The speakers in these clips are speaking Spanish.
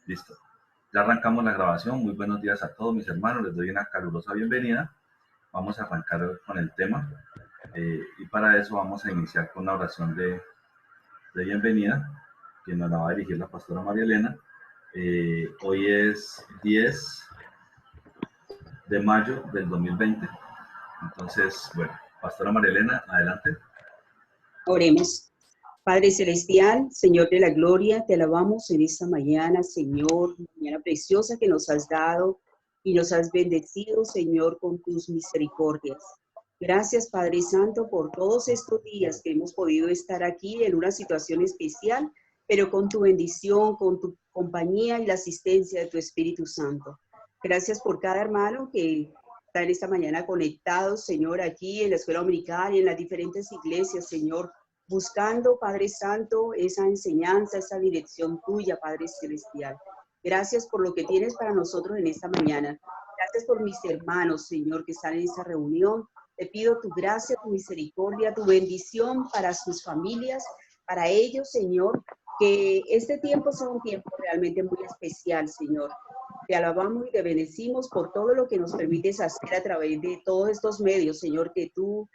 Listo. Ya arrancamos la grabación. Muy buenos días a todos mis hermanos. Les doy una calurosa bienvenida. Vamos a arrancar con el tema. Y para eso vamos a iniciar con una oración de bienvenida que nos la va a dirigir la pastora María Elena. Hoy es 10 de mayo del 2020. Entonces, bueno, pastora María Elena, adelante. Oremos. Padre Celestial, Señor de la Gloria, te alabamos en esta mañana, Señor, mañana preciosa que nos has dado y nos has bendecido, Señor, con tus misericordias. Gracias, Padre Santo, por todos estos días que hemos podido estar aquí en una situación especial, pero con tu bendición, con tu compañía y la asistencia de tu Espíritu Santo. Gracias por cada hermano que está en esta mañana conectado, Señor, aquí en la escuela dominical y en las diferentes iglesias, Señor, buscando, Padre Santo, esa enseñanza, esa dirección tuya, Padre Celestial. Gracias por lo que tienes para nosotros en esta mañana. Gracias por mis hermanos, Señor, que están en esta reunión. Te pido tu gracia, tu misericordia, tu bendición para sus familias, para ellos, Señor, que este tiempo sea un tiempo realmente muy especial, Señor. Te alabamos y te bendecimos por todo lo que nos permites hacer a través de todos estos medios, Señor, que tú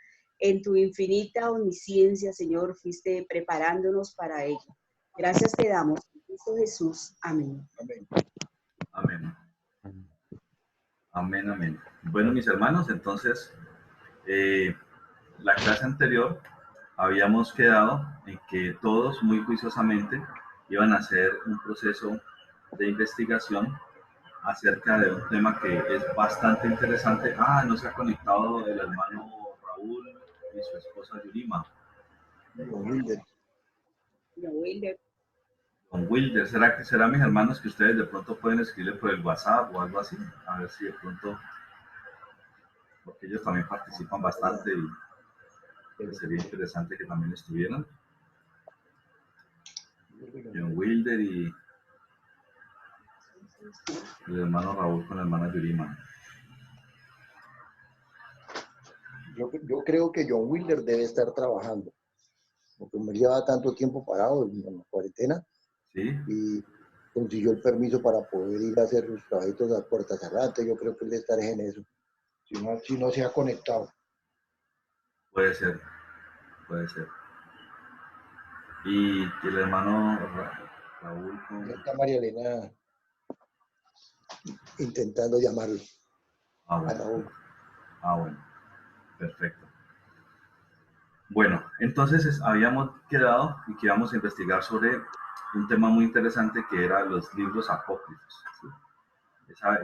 en tu infinita omnisciencia, Señor, fuiste preparándonos para ello. Gracias te damos, en Cristo Jesús. Amén. Amén. Amén, amén. Bueno, mis hermanos, entonces, la clase anterior habíamos quedado en que todos muy juiciosamente iban a hacer un proceso de investigación acerca de un tema que es bastante interesante. No se ha conectado el hermano Raúl y su esposa Yurima. Don Wilder, ¿será mis hermanos que ustedes de pronto pueden escribirle por el WhatsApp o algo así? A ver si de pronto, porque ellos también participan bastante y sería interesante que también estuvieran. John Wilder y el hermano Raúl con la hermana Yurima. Yo creo que John Wilder debe estar trabajando, porque me lleva tanto tiempo parado en la cuarentena. Sí. Y consiguió el permiso para poder ir a hacer sus trabajitos a puerta cerrada. Yo creo que él debe estar en eso, si no se ha conectado. Puede ser. Y el hermano Raúl con... Ya está María Elena intentando llamarlo. Bueno. Perfecto. Bueno, entonces habíamos quedado y que íbamos a investigar sobre un tema muy interesante que era los libros apócrifos. ¿Sí?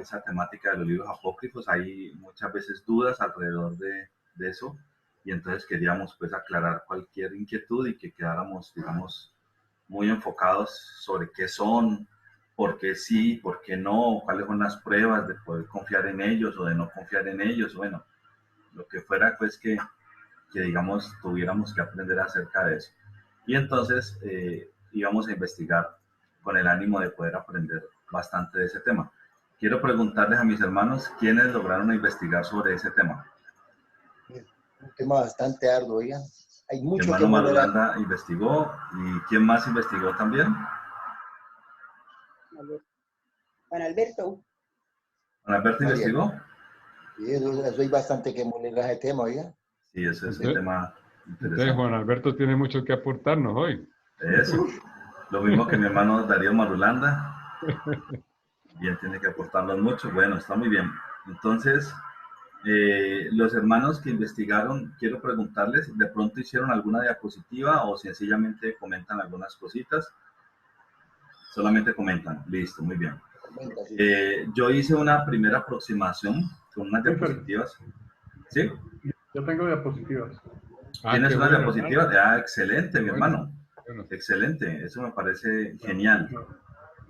Esa temática de los libros apócrifos, hay muchas veces dudas alrededor de eso, y entonces queríamos pues aclarar cualquier inquietud y que quedáramos, digamos, muy enfocados sobre qué son, por qué sí, por qué no, cuáles son las pruebas de poder confiar en ellos o de no confiar en ellos. Bueno, lo que fuera pues que digamos tuviéramos que aprender acerca de eso. Y entonces íbamos a investigar con el ánimo de poder aprender bastante de ese tema. Quiero preguntarles a mis hermanos quiénes lograron investigar sobre ese tema. Un tema bastante arduo, ¿ya? Hay mucho que hermano Marulanda investigó, y ¿quién más investigó también? Juan Alberto. ¿Juan Alberto investigó? Sí, eso hay bastante que moler ese tema, ¿ya? Sí, eso es un tema interesante. Entonces Juan Alberto tiene mucho que aportarnos hoy. Eso, lo mismo que mi hermano Darío Marulanda. Bien, tiene que aportarnos mucho. Bueno, está muy bien. Entonces, los hermanos que investigaron, quiero preguntarles, ¿de pronto hicieron alguna diapositiva o sencillamente comentan algunas cositas? Solamente comentan. Listo, muy bien. Yo hice una primera aproximación con unas diapositivas. ¿Sí? Yo tengo diapositivas. ¿Tienes unas diapositivas? Excelente, mi hermano. Bueno. Excelente, eso me parece genial.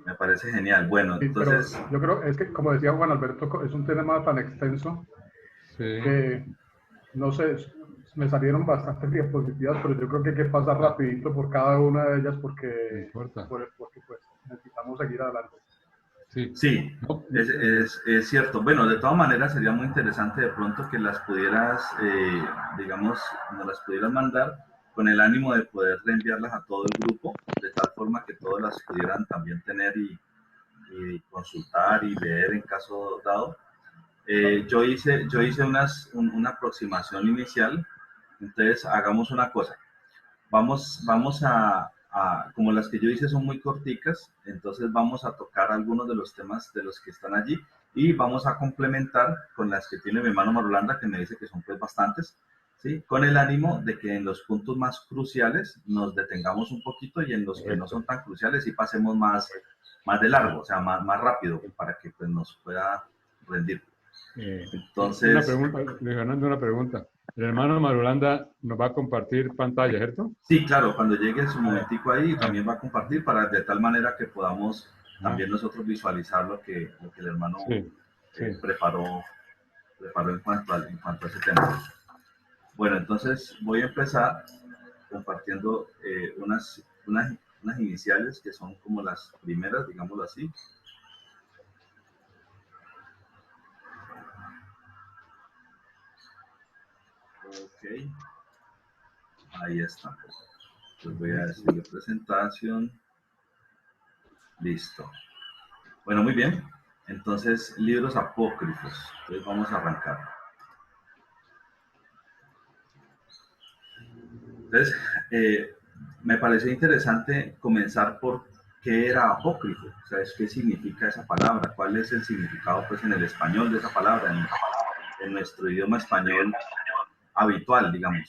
Me parece genial. Bueno, Sí, entonces... pero yo creo, es que como decía Juan Alberto, es un tema tan extenso que, no sé, me salieron bastantes diapositivas, pero yo creo que hay que pasar rapidito por cada una de ellas porque pues, necesitamos seguir adelante. Sí, es cierto. Bueno, de todas maneras sería muy interesante de pronto que las pudieras, digamos, nos las pudieras mandar con el ánimo de poder reenviarlas a todo el grupo, de tal forma que todos las pudieran también tener y consultar y leer en caso dado. Yo hice una aproximación inicial. Entonces hagamos una cosa. Vamos como las que yo hice son muy corticas, entonces vamos a tocar algunos de los temas de los que están allí y vamos a complementar con las que tiene mi hermano Marulanda, que me dice que son pues bastantes, ¿sí? Con el ánimo de que en los puntos más cruciales nos detengamos un poquito y en los que no son tan cruciales y pasemos más de largo, o sea, más rápido, para que pues, nos pueda rendir. Entonces, una pregunta, Luis Fernando, una pregunta. El hermano Marulanda nos va a compartir pantalla, ¿cierto? sí, claro, cuando llegue su momentico ahí también va a compartir para de tal manera que podamos también nosotros visualizar lo que el hermano preparó en cuanto a ese tema. Bueno, entonces voy a empezar compartiendo unas iniciales que son como las primeras, digámoslo así. Ok, ahí está. Les voy a decir presentación. Listo. Bueno, muy bien. Entonces, libros apócrifos. Entonces vamos a arrancar. Entonces, me pareció interesante comenzar por qué era apócrifo. O sea, ¿qué significa esa palabra? ¿Cuál es el significado pues, en el español de esa palabra? En nuestro idioma español habitual, digamos.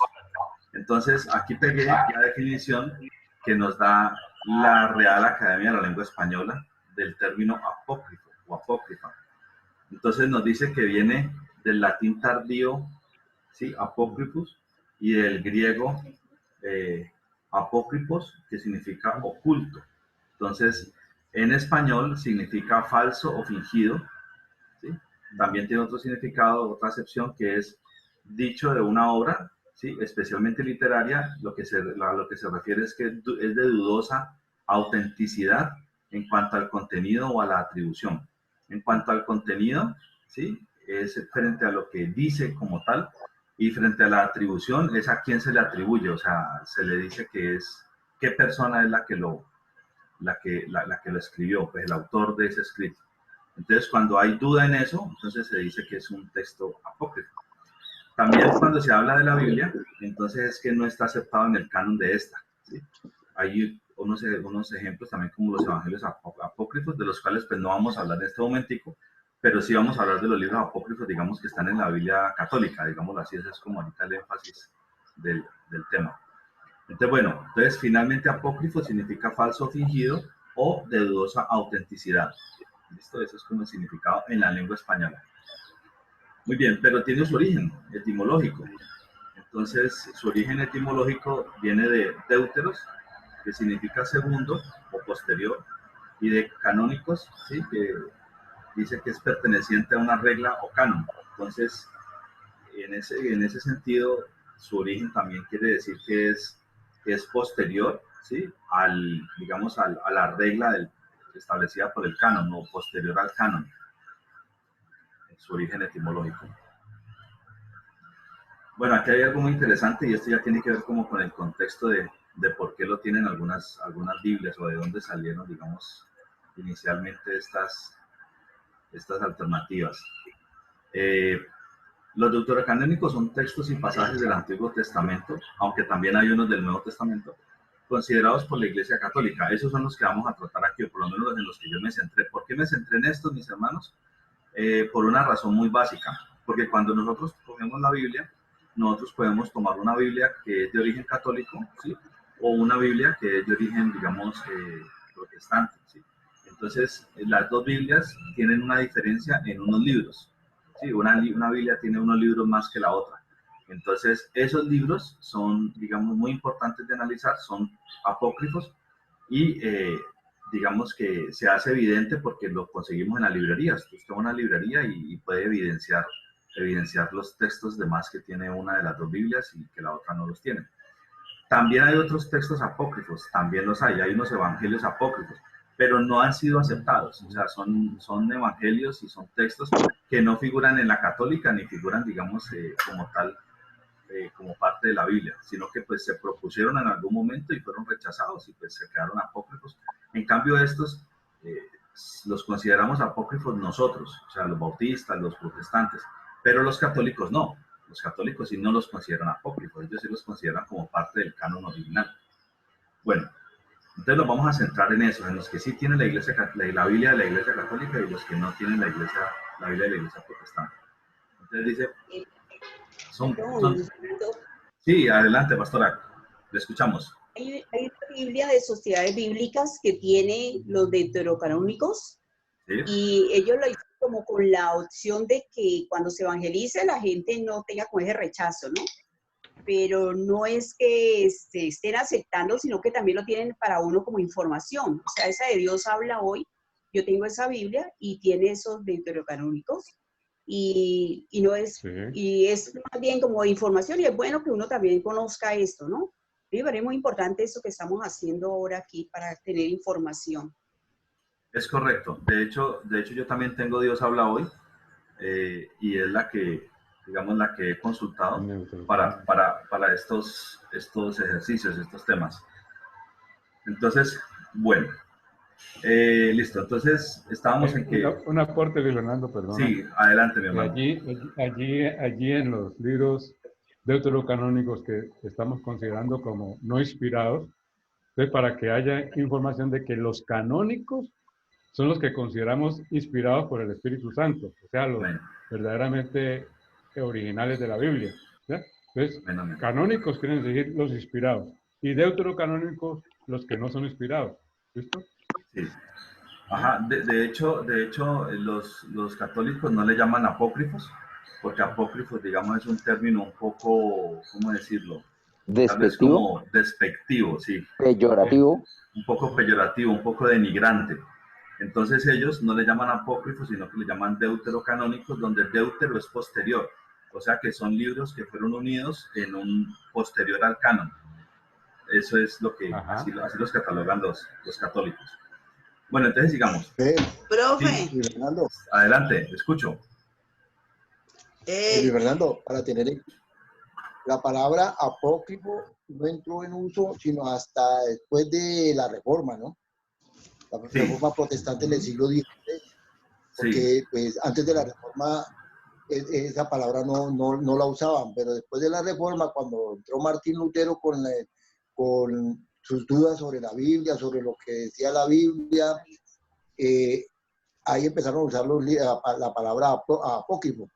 Entonces, aquí pegué la definición que nos da la Real Academia de la Lengua Española del término apócrifo o apócrifa. Entonces nos dice que viene del latín tardío, ¿sí? Apócrifos, y del griego apócrifos, que significa oculto. Entonces, en español significa falso o fingido, ¿sí? También tiene otro significado, otra acepción, que es dicho de una obra, ¿sí? Especialmente literaria, lo que se refiere es que es de dudosa autenticidad en cuanto al contenido o a la atribución. En cuanto al contenido, ¿sí? Es frente a lo que dice como tal, y frente a la atribución es a quién se le atribuye, o sea, se le dice que es, qué persona es la que lo escribió, pues el autor de ese escrito. Entonces, cuando hay duda en eso, entonces se dice que es un texto apócrifo. También cuando se habla de la Biblia, entonces es que no está aceptado en el canon de esta, ¿sí? Hay unos ejemplos también como los evangelios apócrifos, de los cuales pues no vamos a hablar en este momentico, pero sí vamos a hablar de los libros apócrifos, digamos, que están en la Biblia católica, digámoslo así, ese es como ahorita el énfasis del tema. Entonces, bueno, entonces finalmente apócrifo significa falso o fingido o de dudosa autenticidad. ¿Listo? Eso es como el significado en la lengua española. Muy bien, pero tiene su origen etimológico. Entonces, su origen etimológico viene de deuteros, que significa segundo o posterior, y de canónicos, ¿sí? Que dice que es perteneciente a una regla o canon. Entonces, en ese sentido, su origen también quiere decir que es posterior, ¿sí? Digamos, a la regla establecida por el canon, o posterior al canon, en su origen etimológico. Bueno, aquí hay algo muy interesante y esto ya tiene que ver como con el contexto de por qué lo tienen algunas Biblias o de dónde salieron, digamos, inicialmente estas alternativas. Los deuterocanónicos son textos y pasajes del Antiguo Testamento, aunque también hay unos del Nuevo Testamento, considerados por la Iglesia Católica. Esos son los que vamos a tratar aquí, o por lo menos en los que yo me centré. ¿Por qué me centré en estos, mis hermanos? Por una razón muy básica, porque cuando nosotros cogemos la Biblia, nosotros podemos tomar una Biblia que es de origen católico, ¿sí? O una Biblia que es de origen, digamos, protestante, ¿sí? Entonces, las dos Biblias tienen una diferencia en unos libros, ¿sí? Una Biblia tiene unos libros más que la otra. Entonces, esos libros son, digamos, muy importantes de analizar, son apócrifos y digamos que se hace evidente porque lo conseguimos en las librerías. Usted va a una librería y puede evidenciar los textos de más que tiene una de las dos Biblias y que la otra no los tiene. También hay otros textos apócrifos, también los hay unos evangelios apócrifos, pero no han sido aceptados, o sea, son evangelios y son textos que no figuran en la católica ni figuran, digamos, como tal, como parte de la Biblia, sino que pues se propusieron en algún momento y fueron rechazados y pues se quedaron apócrifos. En cambio estos los consideramos apócrifos nosotros, o sea, los bautistas, los protestantes, pero los católicos no. Los católicos sí no los consideran apócrifos, ellos sí los consideran como parte del canon original. Bueno, entonces nos vamos a centrar en eso, en los que sí tienen la Biblia de la Iglesia Católica y los que no tienen la Biblia de la Iglesia Protestante. Entonces dice, sí, adelante, pastora, le escuchamos. Hay una Biblia de sociedades bíblicas que tiene los deuterocanónicos, ¿sí? Y ellos lo hicieron como con la opción de que cuando se evangelice la gente no tenga con ese rechazo, ¿no? Pero no es que estén aceptando, sino que también lo tienen para uno como información. O sea, esa de Dios habla hoy, yo tengo esa Biblia y tiene esos deuterocanónicos y no es, sí. Y es más bien como información y es bueno que uno también conozca esto, ¿no? Me parece muy importante eso que estamos haciendo ahora aquí para tener información. Es correcto. De hecho yo también tengo Dios habla hoy y es la que, digamos, la que he consultado para estos ejercicios, estos temas. Entonces, bueno, listo. Entonces, estábamos en que... Un aporte, Luis Fernando, perdón. Sí, adelante, mi hermano. Allí en los libros deuterocanónicos que estamos considerando como no inspirados, entonces para que haya información de que los canónicos son los que consideramos inspirados por el Espíritu Santo, o sea, los verdaderamente originales de la Biblia. ¿Ya? Entonces, canónicos quieren decir los inspirados, y deuterocanónicos los que no son inspirados. ¿Listo? Sí. Ajá, de hecho los católicos no le llaman apócrifos, porque apócrifos, digamos, es un término un poco, ¿cómo decirlo? Despectivo. Como despectivo, sí. Peyorativo. Un poco peyorativo, un poco denigrante. Entonces ellos no le llaman apócrifos, sino que le llaman deuterocanónicos, donde deutero es posterior. O sea que son libros que fueron unidos en un posterior al canon. Eso es lo que así los catalogan los católicos. Bueno, entonces sigamos. Profe. Sí, adelante, escucho. Fernando, para tener la palabra apócrifo no entró en uso sino hasta después de la Reforma, ¿no? La Reforma protestante del siglo XIX, porque pues, antes de la Reforma esa palabra no la usaban, pero después de la Reforma, cuando entró Martín Lutero con sus dudas sobre la Biblia, sobre lo que decía la Biblia, ahí empezaron a usar la palabra apócrifo,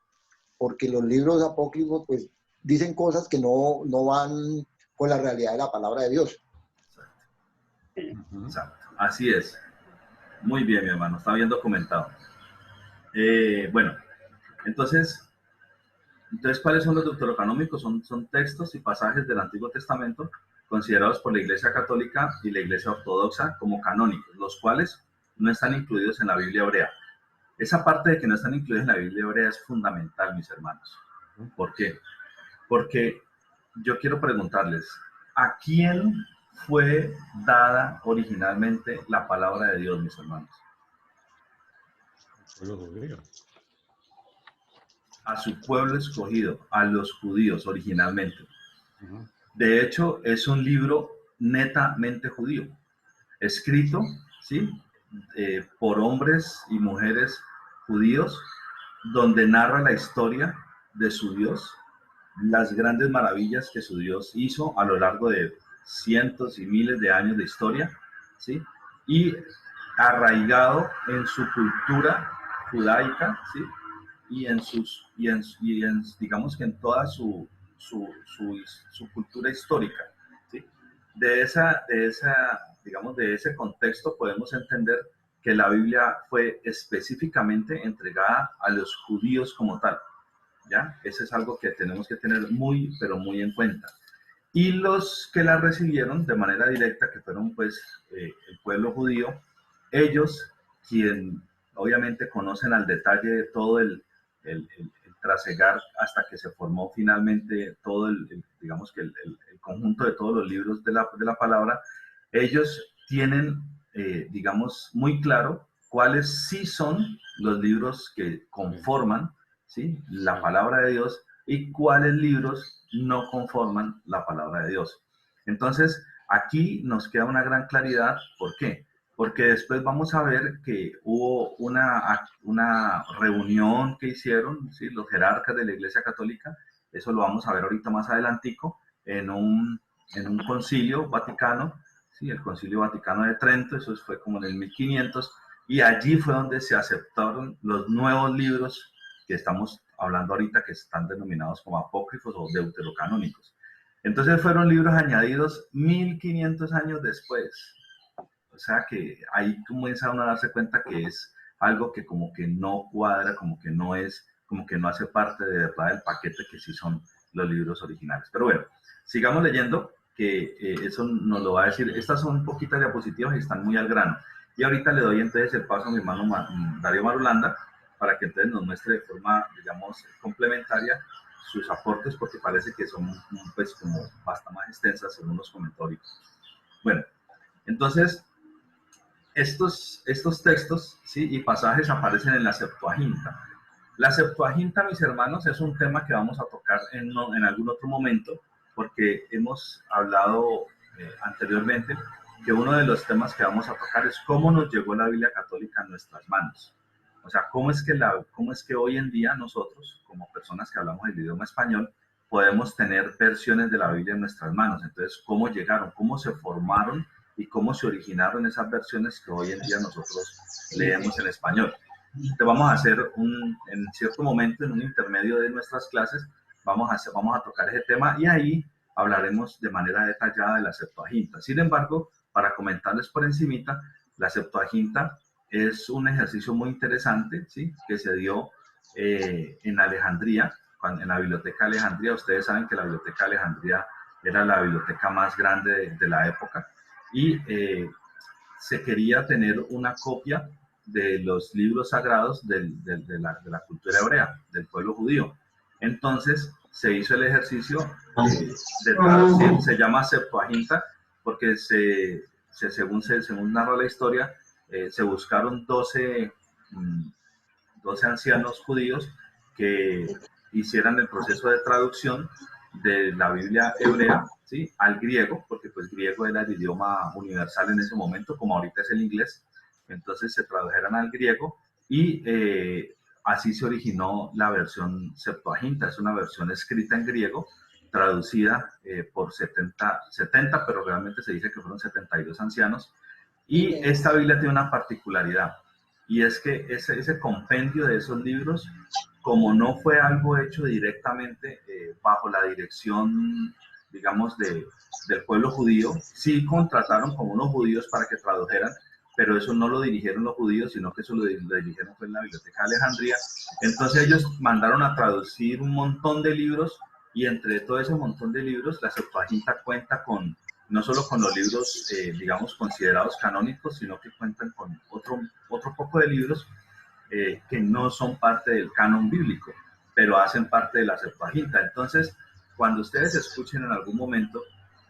porque los libros apócrifos pues dicen cosas que no van con la realidad de la palabra de Dios. Exacto. Así es. Muy bien, mi hermano, está bien documentado. Bueno, entonces, ¿cuáles son los deuterocanónicos? Son textos y pasajes del Antiguo Testamento considerados por la Iglesia Católica y la Iglesia Ortodoxa como canónicos, los cuales no están incluidos en la Biblia hebrea. Esa parte de que no están incluidos en la Biblia hebrea es fundamental, mis hermanos. ¿Por qué? Porque yo quiero preguntarles, ¿a quién fue dada originalmente la palabra de Dios, mis hermanos? A su pueblo escogido, a los judíos originalmente. De hecho, es un libro netamente judío, escrito, ¿sí? Por hombres y mujeres judíos, donde narra la historia de su Dios, las grandes maravillas que su Dios hizo a lo largo de cientos y miles de años de historia, ¿sí? Y arraigado en su cultura judaica, ¿sí? Y digamos que en toda su cultura histórica, ¿sí? De ese contexto podemos entender que la Biblia fue específicamente entregada a los judíos como tal, ¿ya? Eso es algo que tenemos que tener muy, pero muy en cuenta. Y los que la recibieron de manera directa, que fueron pues el pueblo judío, ellos, quien obviamente conocen al detalle de todo el trasegar hasta que se formó finalmente todo digamos que el conjunto de todos los libros de la palabra, ellos tienen, digamos, muy claro cuáles sí son los libros que conforman, ¿sí?, la palabra de Dios y cuáles libros no conforman la palabra de Dios. Entonces, aquí nos queda una gran claridad. ¿Por qué? porque después vamos a ver que hubo una reunión que hicieron, ¿sí?, los jerarcas de la Iglesia Católica, eso lo vamos a ver ahorita más adelantico, en un concilio vaticano, ¿sí?, el Concilio Vaticano de Trento, eso fue como en el 1500, y allí fue donde se aceptaron los nuevos libros que estamos hablando ahorita, que están denominados como apócrifos o deuterocanónicos. Entonces fueron libros añadidos 1500 años después. O sea que ahí comienza uno a darse cuenta que es algo que como que no cuadra, como que no es, como que no hace parte de verdad del paquete que sí son los libros originales. Pero bueno, sigamos leyendo, que eso nos lo va a decir. Estas son poquitas diapositivas y están muy al grano. Y ahorita le doy entonces el paso a mi hermano Darío Marulanda para que entonces nos muestre de forma, digamos, complementaria sus aportes, porque parece que son pues como bastante más extensas según los comentarios. Bueno, entonces estos textos, ¿sí?, y pasajes aparecen en la Septuaginta. La Septuaginta, mis hermanos, es un tema que vamos a tocar en algún otro momento, porque hemos hablado anteriormente que uno de los temas que vamos a tocar es cómo nos llegó la Biblia Católica a nuestras manos. O sea, cómo es que hoy en día nosotros, como personas que hablamos el idioma español, podemos tener versiones de la Biblia en nuestras manos. Entonces, ¿cómo llegaron? ¿Cómo se formaron? Y cómo se originaron esas versiones que hoy en día nosotros leemos en español. Entonces vamos a hacer en cierto momento, en un intermedio de nuestras clases, vamos a tocar ese tema y ahí hablaremos de manera detallada de la Septuaginta. Sin embargo, para comentarles por encimita, la Septuaginta es un ejercicio muy interesante, ¿sí?, que se dio en Alejandría, en la Biblioteca de Alejandría. Ustedes saben que la Biblioteca de Alejandría era la biblioteca más grande de la época, y se quería tener una copia de los libros sagrados de la cultura hebrea, del pueblo judío. Entonces se hizo el ejercicio de traducir, se llama Septuaginta, porque según narra la historia, se buscaron 12 ancianos judíos que hicieran el proceso de traducción de la Biblia hebrea, ¿sí?, al griego, porque pues griego era el idioma universal en ese momento, como ahorita es el inglés. Entonces se tradujeran al griego y así se originó la versión Septuaginta. Es una versión escrita en griego, traducida por 70, pero realmente se dice que fueron 72 ancianos. Y esta Biblia tiene una particularidad, y es que ese compendio de esos libros, como no fue algo hecho directamente bajo la dirección, digamos, del pueblo judío, sí contrataron como unos judíos para que tradujeran, pero eso no lo dirigieron los judíos, sino que eso lo dirigieron fue en la Biblioteca de Alejandría. Entonces ellos mandaron a traducir un montón de libros, y entre todo ese montón de libros, la Septuaginta cuenta con, no solo con los libros, digamos, considerados canónicos, sino que cuentan con otro poco de libros que no son parte del canon bíblico, pero hacen parte de la Septuaginta. Entonces, cuando ustedes escuchen en algún momento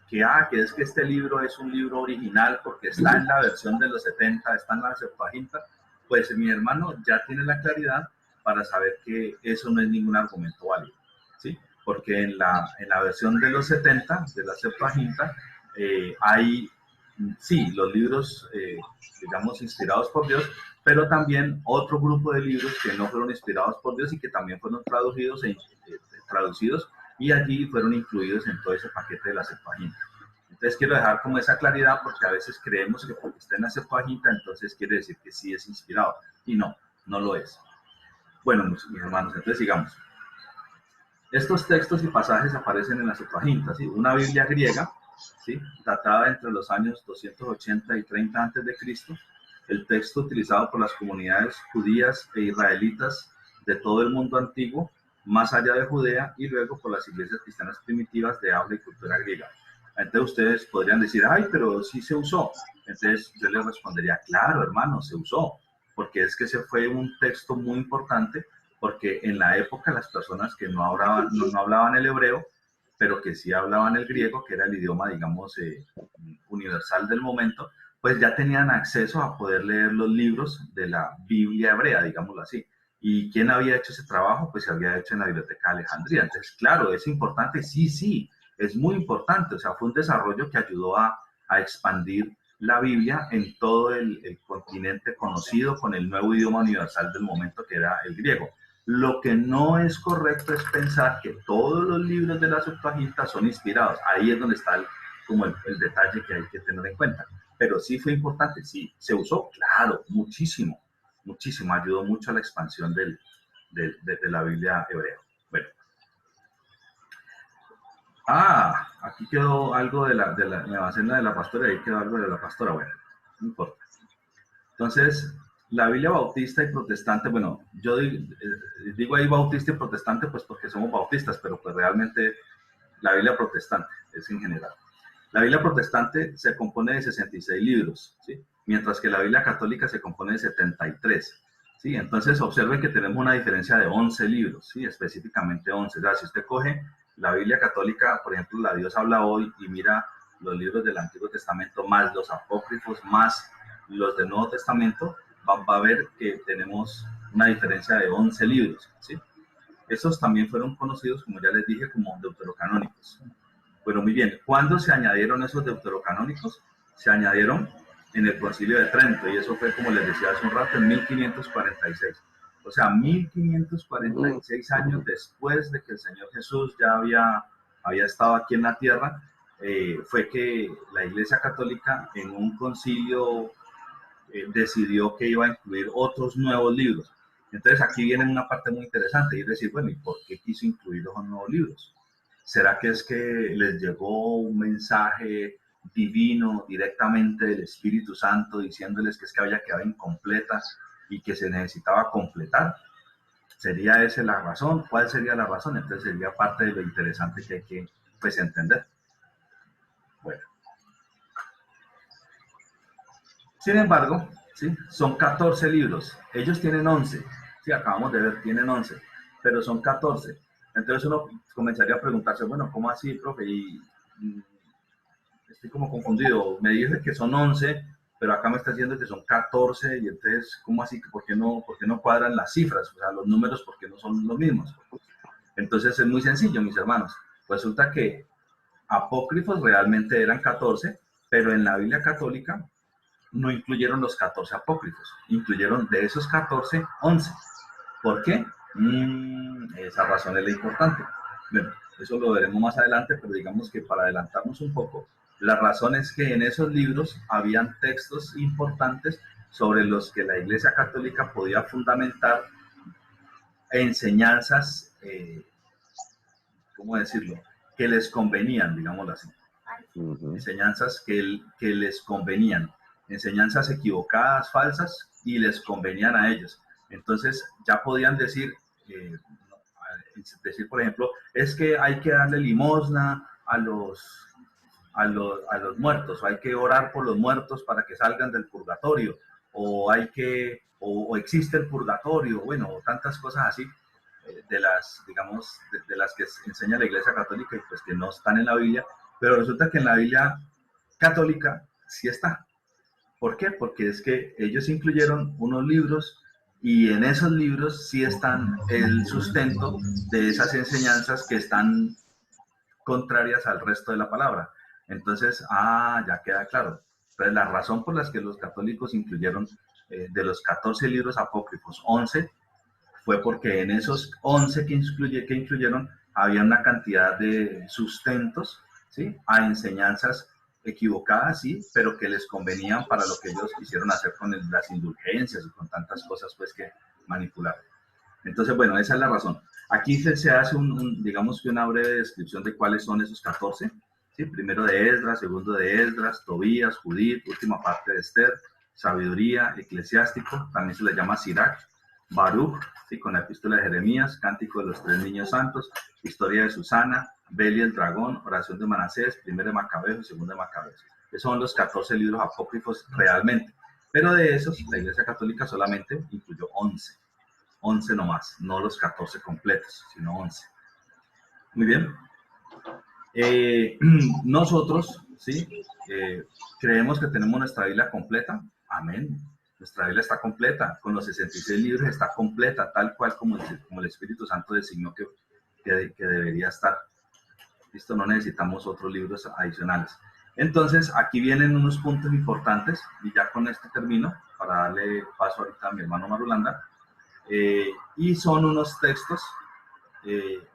que es que este libro es un libro original porque está en la versión de los 70, está en la Septuaginta, pues mi hermano ya tiene la claridad para saber que eso no es ningún argumento válido, ¿sí? Porque en la versión de los 70, de la Septuaginta, hay, sí, los libros, digamos, inspirados por Dios, pero también otro grupo de libros que no fueron inspirados por Dios y que también fueron traducidos, y allí fueron incluidos en todo ese paquete de la Septuaginta. Entonces quiero dejar como esa claridad, porque a veces creemos que porque está en la Septuaginta, entonces quiere decir que sí es inspirado, y no lo es. Bueno, mis hermanos, entonces sigamos. Estos textos y pasajes aparecen en la Septuaginta, ¿sí?, una Biblia griega, ¿sí?, datada entre los años 280 y 30 a.C., el texto utilizado por las comunidades judías e israelitas de todo el mundo antiguo, más allá de Judea, y luego por las iglesias cristianas primitivas de habla y cultura griega. Entonces ustedes podrían decir, ay, pero sí se usó. Entonces yo les respondería, claro, hermano, se usó, porque es que ese fue un texto muy importante, porque en la época las personas que no hablaban el hebreo, pero que sí hablaban el griego, que era el idioma, digamos, universal del momento, pues ya tenían acceso a poder leer los libros de la Biblia hebrea, digámoslo así. ¿Y quién había hecho ese trabajo? Pues se había hecho en la Biblioteca de Alejandría. Entonces, claro, es importante, sí, es muy importante. O sea, fue un desarrollo que ayudó a expandir la Biblia en todo el continente conocido con el nuevo idioma universal del momento, que era el griego. Lo que no es correcto es pensar que todos los libros de la Septuaginta son inspirados. Ahí es donde está como el detalle que hay que tener en cuenta. Pero sí fue importante, sí, se usó, claro, muchísimo, muchísimo, ayudó mucho a la expansión de la Biblia hebrea. Bueno. Aquí quedó algo de me avancé en la de la pastora, ahí quedó algo de la pastora, bueno, no importa. Entonces, la Biblia bautista y protestante, bueno, yo digo ahí bautista y protestante pues porque somos bautistas, pero pues realmente la Biblia protestante es en general. La Biblia protestante se compone de 66 libros, ¿sí? Mientras que la Biblia católica se compone de 73. ¿Sí? Entonces observen que tenemos una diferencia de 11 libros, ¿sí? Específicamente 11. O sea, si usted coge la Biblia católica, por ejemplo, la Dios habla hoy, y mira los libros del Antiguo Testamento, más los apócrifos, más los del Nuevo Testamento, va a ver que tenemos una diferencia de 11 libros, ¿sí? Esos también fueron conocidos, como ya les dije, como deuterocanónicos. Bueno, muy bien. ¿Cuándo se añadieron esos deuterocanónicos? Se añadieron en el Concilio de Trento, y eso fue, como les decía hace un rato, en 1546. O sea, 1546 años después de que el Señor Jesús ya había estado aquí en la tierra, fue que la Iglesia Católica en un concilio decidió que iba a incluir otros nuevos libros. Entonces aquí viene una parte muy interesante, y es decir, bueno, ¿y por qué quiso incluir los nuevos libros? ¿Será que es que les llegó un mensaje divino directamente del Espíritu Santo diciéndoles que es que había quedado incompleta y que se necesitaba completar? ¿Sería esa la razón? ¿Cuál sería la razón? Entonces sería parte de lo interesante que hay que, pues, entender. Bueno. Sin embargo, ¿sí? Son 14 libros. Ellos tienen 11. Sí, acabamos de ver, tienen 11, pero son 14. Entonces uno comenzaría a preguntarse, bueno, ¿cómo así, profe? Y estoy como confundido. Me dice que son 11, pero acá me está diciendo que son 14, y entonces, ¿cómo así? ¿Por qué no cuadran las cifras? O sea, los números, ¿por qué no son los mismos? Entonces es muy sencillo, mis hermanos. Resulta que apócrifos realmente eran 14, pero en la Biblia católica no incluyeron los 14 apócrifos, incluyeron de esos 14, 11. ¿Por qué? Esa razón es la importante. Bueno, eso lo veremos más adelante, pero digamos que para adelantarnos un poco, la razón es que en esos libros habían textos importantes sobre los que la Iglesia Católica podía fundamentar enseñanzas, ¿cómo decirlo?, que les convenían, digámoslo así. Enseñanzas que les convenían, enseñanzas equivocadas, falsas, y les convenían a ellos. Entonces ya podían decir, por ejemplo, es que hay que darle limosna a los muertos, o hay que orar por los muertos para que salgan del purgatorio, o existe el purgatorio, bueno, tantas cosas así, de las, digamos, de las que enseña la Iglesia Católica, y pues que no están en la Biblia, pero resulta que en la Biblia católica sí está. ¿Por qué? Porque es que ellos incluyeron unos libros, y en esos libros sí están el sustento de esas enseñanzas que están contrarias al resto de la palabra. Entonces, ya queda claro. Entonces, la razón por la que los católicos incluyeron de los 14 libros apócrifos, 11, fue porque en esos 11 que incluyeron había una cantidad de sustentos, ¿sí?, a enseñanzas equivocadas, sí, pero que les convenían para lo que ellos quisieron hacer con las indulgencias y con tantas cosas, pues, que manipular. Entonces, bueno, esa es la razón. Aquí se hace digamos que una breve descripción de cuáles son esos 14, ¿sí? Primero de Esdras, segundo de Esdras, Tobías, Judith, última parte de Esther, Sabiduría, Eclesiástico, también se le llama Sirach, Baruch, ¿sí?, con la epístola de Jeremías, Cántico de los Tres Niños Santos, Historia de Susana, Beli el Dragón, Oración de Manasés, Primero de Macabeos y Segundo de Macabeos. Esos son los 14 libros apócrifos realmente. Pero de esos, la Iglesia Católica solamente incluyó 11. 11 nomás, no los 14 completos, sino 11. Muy bien. Nosotros, ¿sí?, creemos que tenemos nuestra Biblia completa. Amén. Nuestra Biblia está completa, con los 66 libros está completa, tal cual como el Espíritu Santo designó que debería estar. Listo, no necesitamos otros libros adicionales. Entonces, aquí vienen unos puntos importantes, y ya con esto termino, para darle paso ahorita a mi hermano Marulanda, y son unos textos,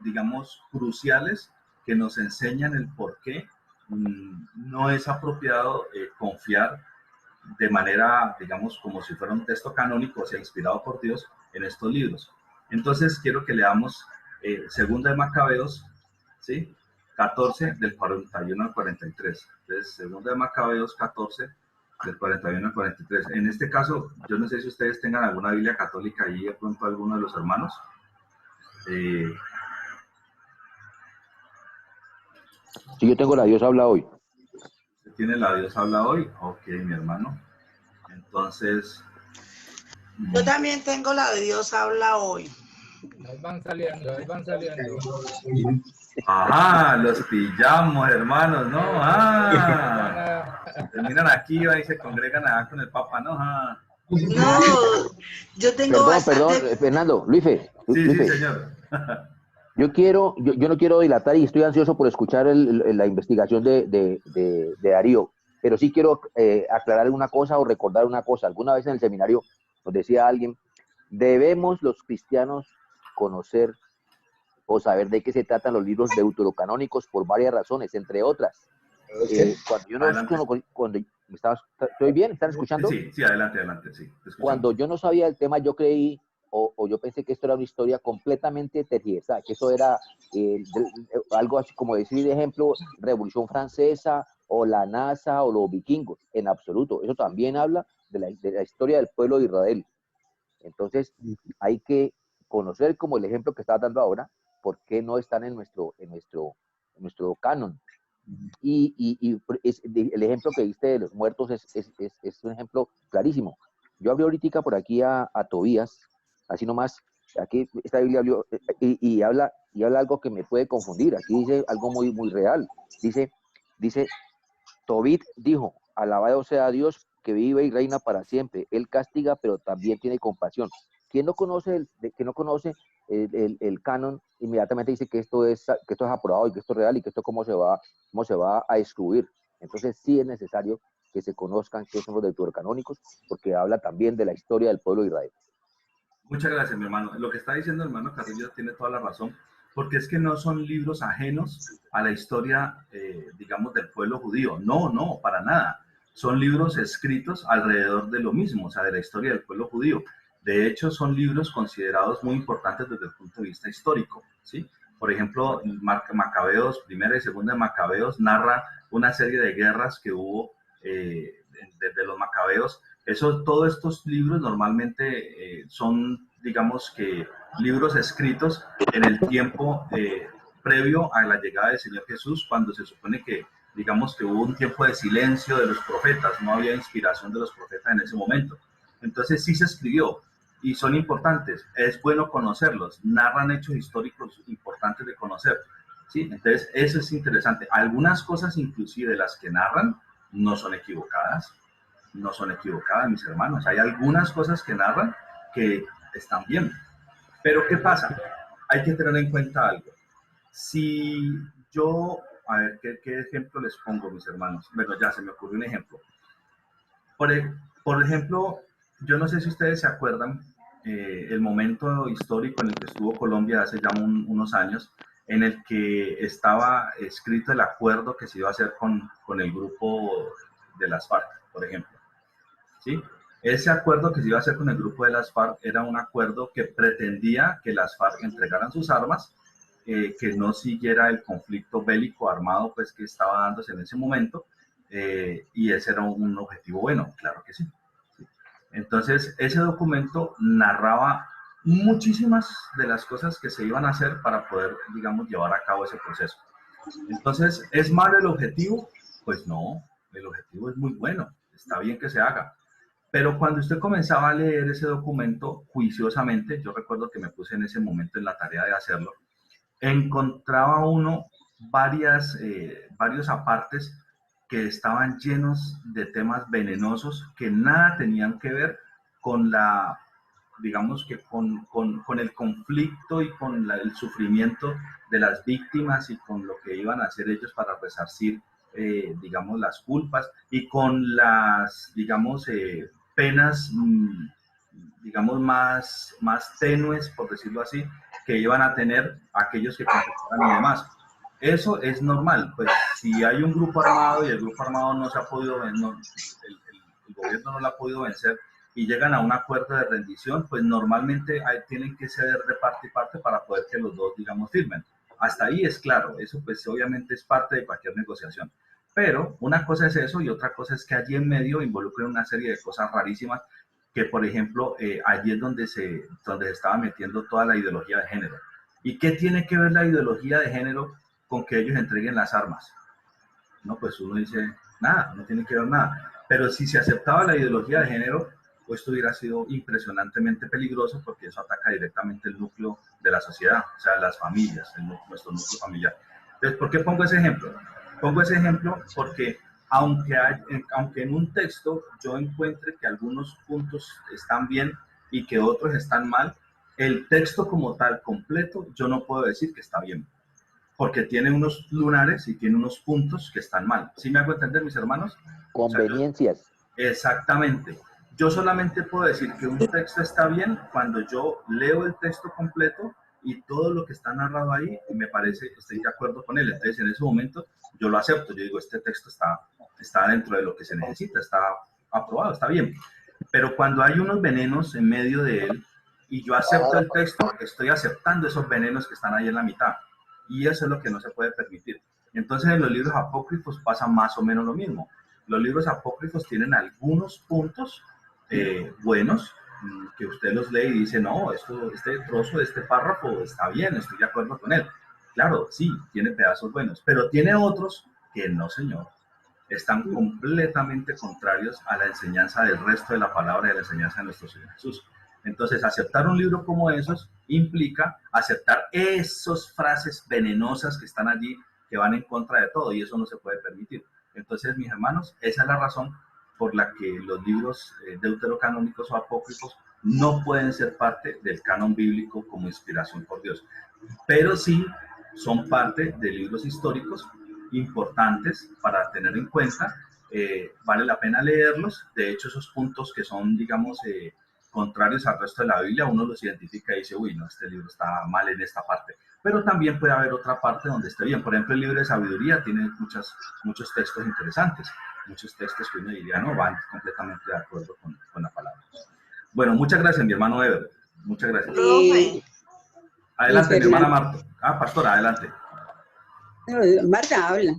digamos, cruciales, que nos enseñan el por qué no es apropiado confiar de manera, digamos, como si fuera un texto canónico, o sea, inspirado por Dios, en estos libros. Entonces, quiero que leamos Segunda de Macabeos, ¿sí? 14, del 41 al 43. Entonces, Segunda de Macabeos 14, del 41 al 43. En este caso, yo no sé si ustedes tengan alguna Biblia católica ahí, de pronto alguno de los hermanos. Sí, yo tengo la Dios habla hoy. ¿Usted tiene la Dios habla hoy? Ok, mi hermano. Entonces... Yo también tengo la de Dios habla hoy. Ahí van saliendo, ahí van saliendo. Ajá, los pillamos, hermanos, ¿no? Ah, terminan aquí y se congregan acá con el Papa, ¿no? Ah. No, yo tengo Perdón, Fernando, Luife. Sí, sí, señor. Yo no quiero dilatar y estoy ansioso por escuchar la investigación de Darío, pero sí quiero aclarar una cosa o recordar una cosa. Alguna vez en el seminario nos decía alguien, debemos los cristianos conocer o saber de qué se tratan los libros deuterocanónicos por varias razones, entre otras. ¿Estoy bien? ¿Están escuchando? Sí, sí, adelante, sí. Cuando yo no sabía el tema, yo creí o yo pensé que esto era una historia completamente tergiversada, que eso era algo así como decir, de ejemplo, Revolución Francesa o la NASA o los vikingos. En absoluto, eso también habla de la historia del pueblo de Israel. Entonces, hay que conocer, como el ejemplo que estaba dando ahora, por qué no están en nuestro canon. Y el ejemplo que diste de los muertos es un ejemplo clarísimo. Yo abrí ahorita por aquí a Tobías, así nomás, aquí esta Biblia y habla algo que me puede confundir. Aquí dice algo muy, muy real. Dice, Tobit dijo, alabado sea Dios que vive y reina para siempre. Él castiga, pero también tiene compasión. Quien no conoce el canon, inmediatamente dice que esto es aprobado y que esto es real y que esto cómo se va a excluir. Entonces sí es necesario que se conozcan qué son los deuterocanónicos, porque habla también de la historia del pueblo de Israel. Muchas gracias, mi hermano. Lo que está diciendo el hermano Carrillo tiene toda la razón, porque es que no son libros ajenos a la historia, digamos, del pueblo judío. No, para nada. Son libros escritos alrededor de lo mismo, o sea, de la historia del pueblo judío. De hecho, son libros considerados muy importantes desde el punto de vista histórico, ¿sí? Por ejemplo, Macabeos, primera y segunda de Macabeos, narra una serie de guerras que hubo desde los Macabeos. Todos estos libros normalmente son, digamos que, libros escritos en el tiempo previo a la llegada del Señor Jesús, cuando se supone que, digamos que hubo un tiempo de silencio de los profetas, no había inspiración de los profetas en ese momento. Entonces sí se escribió y son importantes, es bueno conocerlos, narran hechos históricos importantes de conocer, ¿sí? Entonces eso es interesante. Algunas cosas inclusive las que narran no son equivocadas, mis hermanos. Hay algunas cosas que narran que están bien. Pero ¿qué pasa? Hay que tener en cuenta algo. Si yo, a ver, ¿qué ejemplo les pongo, mis hermanos? Bueno, ya se me ocurrió un ejemplo. Por ejemplo, yo no sé si ustedes se acuerdan el momento histórico en el que estuvo Colombia hace ya unos años, en el que estaba escrito el acuerdo que se iba a hacer con el grupo de las FARC, por ejemplo. ¿Sí? Ese acuerdo que se iba a hacer con el grupo de las FARC era un acuerdo que pretendía que las FARC entregaran sus armas, que no siguiera el conflicto bélico armado pues, que estaba dándose en ese momento, y ese era un objetivo bueno, claro que sí. Entonces, ese documento narraba muchísimas de las cosas que se iban a hacer para poder, digamos, llevar a cabo ese proceso. Entonces, ¿es malo el objetivo? Pues no, el objetivo es muy bueno, está bien que se haga. Pero cuando usted comenzaba a leer ese documento juiciosamente, yo recuerdo que me puse en ese momento en la tarea de hacerlo, encontraba uno varios apartes que estaban llenos de temas venenosos que nada tenían que ver con digamos que con el conflicto y con el sufrimiento de las víctimas y con lo que iban a hacer ellos para resarcir digamos, las culpas y con las, digamos, penas, digamos, más tenues, por decirlo así, que iban a tener aquellos que confesaran y demás. Eso es normal, pues si hay un grupo armado y el grupo armado no se ha podido, el gobierno no lo ha podido vencer y llegan a un acuerdo de rendición, pues normalmente tienen que ceder de parte y parte para poder que los dos, digamos, firmen. Hasta ahí es claro, eso pues obviamente es parte de cualquier negociación. Pero una cosa es eso y otra cosa es que allí en medio involucran una serie de cosas rarísimas que, por ejemplo, allí es donde se estaba metiendo toda la ideología de género. ¿Y qué tiene que ver la ideología de género con que ellos entreguen las armas? No, pues uno dice, nada, no tiene que ver nada. Pero si se aceptaba la ideología de género, pues esto hubiera sido impresionantemente peligroso porque eso ataca directamente el núcleo de la sociedad, o sea, las familias, nuestro núcleo familiar. Entonces, ¿por qué pongo ese ejemplo? Pongo ese ejemplo porque aunque en un texto yo encuentre que algunos puntos están bien y que otros están mal, el texto como tal, completo, yo no puedo decir que está bien, porque tiene unos lunares y tiene unos puntos que están mal. ¿Sí me hago entender, mis hermanos? Conveniencias. O sea, exactamente. Yo solamente puedo decir que un texto está bien cuando yo leo el texto completo y todo lo que está narrado ahí me parece, estoy de acuerdo con él. Entonces, en ese momento, yo lo acepto. Yo digo, este texto está dentro de lo que se necesita, está aprobado, está bien. Pero cuando hay unos venenos en medio de él y yo acepto el texto, estoy aceptando esos venenos que están ahí en la mitad. Y eso es lo que no se puede permitir. Entonces, en los libros apócrifos pasa más o menos lo mismo. Los libros apócrifos tienen algunos puntos buenos que usted los lee y dice, no, este trozo, este párrafo está bien, estoy de acuerdo con él. Claro, sí, tiene pedazos buenos, pero tiene otros que no, señor. Están completamente contrarios a la enseñanza del resto de la palabra y a la enseñanza de nuestro Señor Jesús. Entonces, aceptar un libro como esos implica aceptar esas frases venenosas que están allí, que van en contra de todo, y eso no se puede permitir. Entonces, mis hermanos, esa es la razón por la que los libros deuterocanónicos o apócrifos no pueden ser parte del canon bíblico como inspiración por Dios, pero sí son parte de libros históricos importantes para tener en cuenta. Vale la pena leerlos. De hecho, esos puntos que son, digamos, contrarios al resto de la Biblia, uno los identifica y dice, uy, no, este libro está mal en esta parte. Pero también puede haber otra parte donde esté bien. Por ejemplo, el libro de sabiduría tiene muchos textos interesantes, muchos textos que uno diría, no, van completamente de acuerdo con la palabra. Bueno, muchas gracias, mi hermano Ever. Muchas gracias. Adelante, mi hermana Marta. Pastora, adelante. Marta, habla.